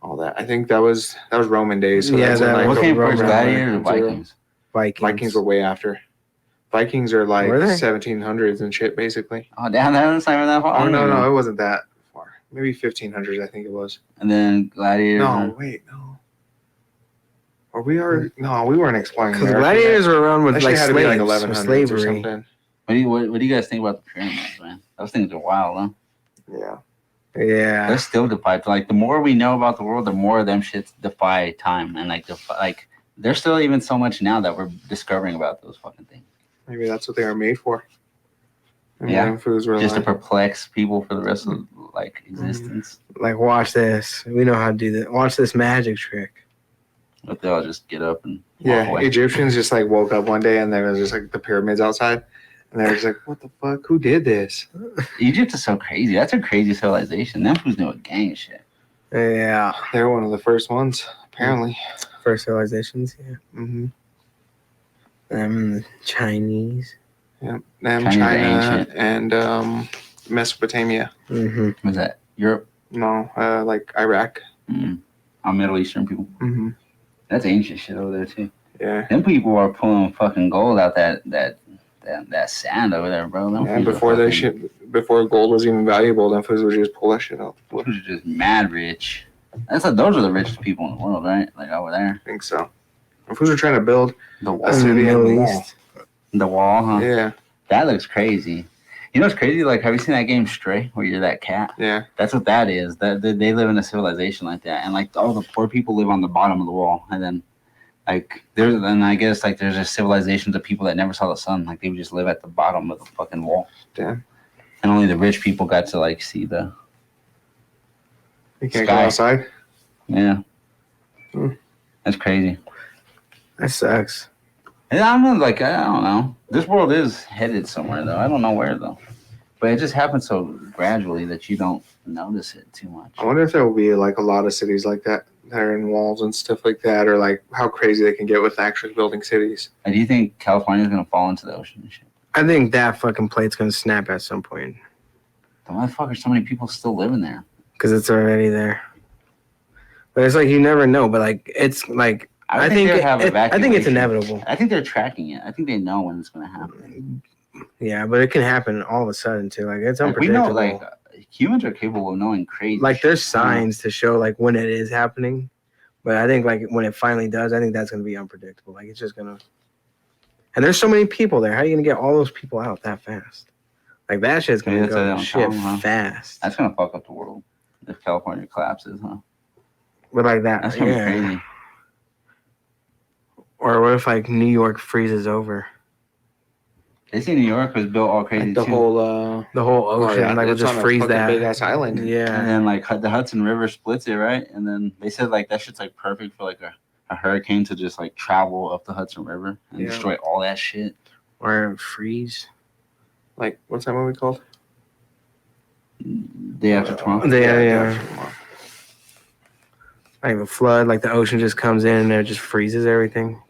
all that. I think that was Roman days. So Yeah, that's when, that like, What was came Roman first, Gladiators or Vikings? Vikings were way after. Vikings are like Were they? 1700s and shit, basically. Oh, down there, it's not even that far. Oh no, it wasn't that far. Maybe 1500s, I think it was. And then Gladiators. No, wait, no. Or we are no, we weren't exploring. Because America gladiators yet. were around with That like shit had to be slaves, like or 1100s or slavery. something. What do you guys think about the pyramids, man? Those things are wild, huh? Yeah, Yeah. They're still defy. Like the more we know about the world, the more of them shits defy time, and like there's still even so much now that we're discovering about those fucking things. maybe that's what they were made for. And Yeah. them foods were Just to like, perplex people for the rest of like existence. Like, watch this. We know how to do that. Watch this magic trick. But they'll just get up and walk yeah, away. Egyptians just like woke up one day and there was just like the pyramids outside, and they were just like, "What the fuck? Who did this?" Egypt is so crazy. That's a crazy civilization. Them fools knew a gang shit. Yeah. They were one of the first ones, apparently. First civilizations. Yeah. Mm-hmm. Chinese. Yep. Them, Chinese are China, ancient. and Mesopotamia. Mm-hmm. What's that? Europe? No, like Iraq. Middle Eastern people. Mm-hmm. That's ancient shit over there too. Yeah. Them people are pulling fucking gold out that sand over there, bro. Them And fools are before they fucking- shit, before gold was even valuable, them fools would just pull that shit out. Those are just mad rich. Those are the richest people in the world, right? Like over there. I think so. Them fools are trying to build The a wall, city in the Middle wall. East. the wall, huh? Yeah, That looks crazy. You know what's crazy? Like, have you seen that game Stray, where you're that cat? yeah. That's what that is. That they live in a civilization like that, and like all the poor people live on the bottom of the wall, and then Like there's, and I guess like there's just civilizations of people that never saw the sun. Like they would just live at the bottom of the fucking wall. Damn. And only the rich people got to like see the. You can't Sky. go outside. Yeah. Hmm. That's crazy. That sucks. And I don't know. This world is headed somewhere though. I don't know where though. But it just happens so gradually that you don't notice it too much. I wonder if there will be like a lot of cities like that are in walls and stuff like that, or like how crazy they can get with actually building cities. And do you think California's gonna fall into the ocean and shit? I think that fucking plate's gonna snap at some point The motherfucker, so many people still living there. because it's already there. But it's like you never know. But like it's like I think they have I think it's evacuation. inevitable. I think they're tracking it. I think they know when it's gonna happen. Yeah, but it can happen all of a sudden too. Like it's Like, we unpredictable. know, like humans are capable of knowing crazy. Like there's shit. signs to show like when it is happening, but I think like when it finally does, I think that's gonna be unpredictable. Like it's just gonna. And there's so many people there. How are you gonna get all those people out that fast? Like that shit's gonna Maybe that's why they go don't shit tell 'em, huh? fast. That's gonna fuck up the world if California collapses, huh? But like that, That's gonna yeah. be crazy. Or what if like New York freezes over? They say New York was built all crazy Like the too. whole The whole ocean, like we'll it's just on a freeze fucking that. big ass island. And Yeah. then like the Hudson River splits it, right? And then they said like that shit's like perfect for like a hurricane to just like travel up the Hudson River and Yeah. destroy all that shit. Or freeze. Like what's that movie called? Day after tomorrow. Yeah. Like the flood, like the ocean just comes in and it just freezes everything.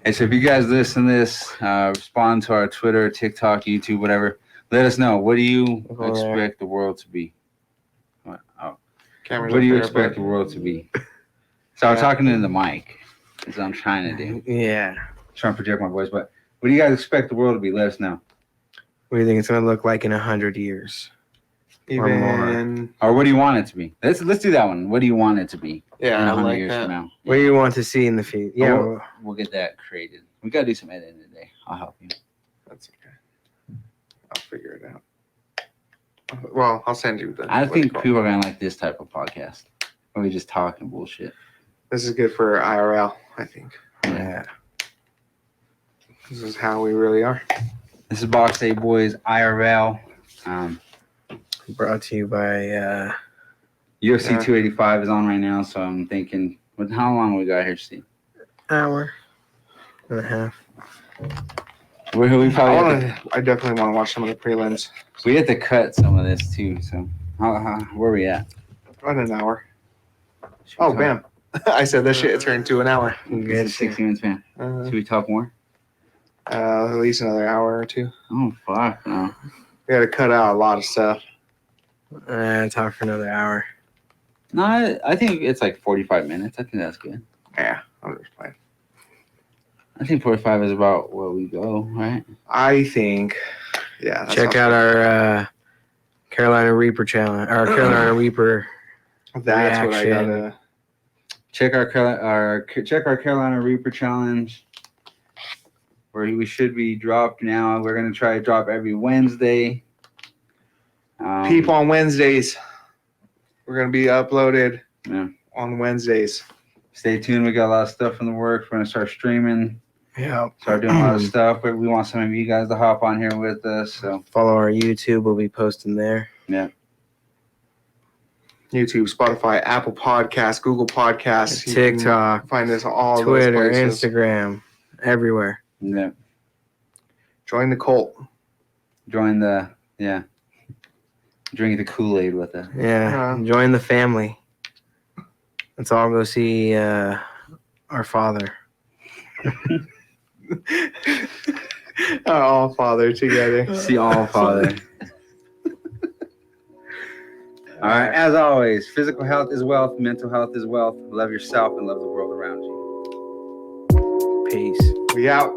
Hey, so if you guys listen to this, respond to our Twitter, TikTok, YouTube, whatever. Let us know. What do you Go there. expect the world to be? What? Oh. Cameras What do you up there, expect the world to be? So I'm Yeah. talking into the mic. That's what I'm trying to do. Yeah. Trying to project my voice. But what do you guys expect the world to be? Let us know. What do you think it's gonna look like in 100 years? Even Or what do you want it to be? Let's do that one. What do you want it to be? in yeah, I 100 like years that. from now? What do you want to see in the future? Yeah. Oh, we'll get that created. We gotta do some editing today. I'll help you. That's okay. I'll figure it out. Well, I'll send you the. I what you think call it. people are gonna like this type of podcast where we just talk and bullshit. This is good for IRL. I think Yeah. this is how we really are. This is Box Day Boys IRL. Brought to you by UFC Yeah. 285 is on right now, so I'm thinking, how long we got here, Steve? hour and a half. We probably I definitely want to watch some of the prelims. we have to cut some of this too. So where are we at? About an hour. Should we Oh, talk- bam! I said this shit turned to an hour. This Good is shit. 60 minutes, man. Should we talk more? At least another hour or two. Oh fuck no. We got to cut out a lot of stuff. Talk for another hour. No, I think it's like 45 minutes. I think that's good. Yeah, I'm just playing. I think 45 is about where we go, right? I think. Yeah. that Check sounds out our Carolina Reaper challenge. Our Carolina Reaper. good. That's what I reaction. gotta. Check our Carolina Reaper challenge, where we should be dropped now. We're gonna try to drop every Wednesday. Peep on Wednesdays. We're gonna be uploaded Yeah. on Wednesdays. Stay tuned. We got a lot of stuff in the works. We're gonna start streaming, Yeah. start doing a lot of stuff. But we want some of you guys to hop on here with us. So Follow our YouTube. We'll be posting there. YouTube, Spotify, Apple Podcasts, Google Podcasts, you can TikTok, find us all Twitter, those places. Instagram, everywhere. yeah, Join the cult. join the drink the Kool-Aid with us. Yeah. Join the family. Let's all go see our father. Our all father together. See all Father. All right. As always, physical health is wealth. Mental health is wealth. Love yourself and love the world around you. Peace. We out.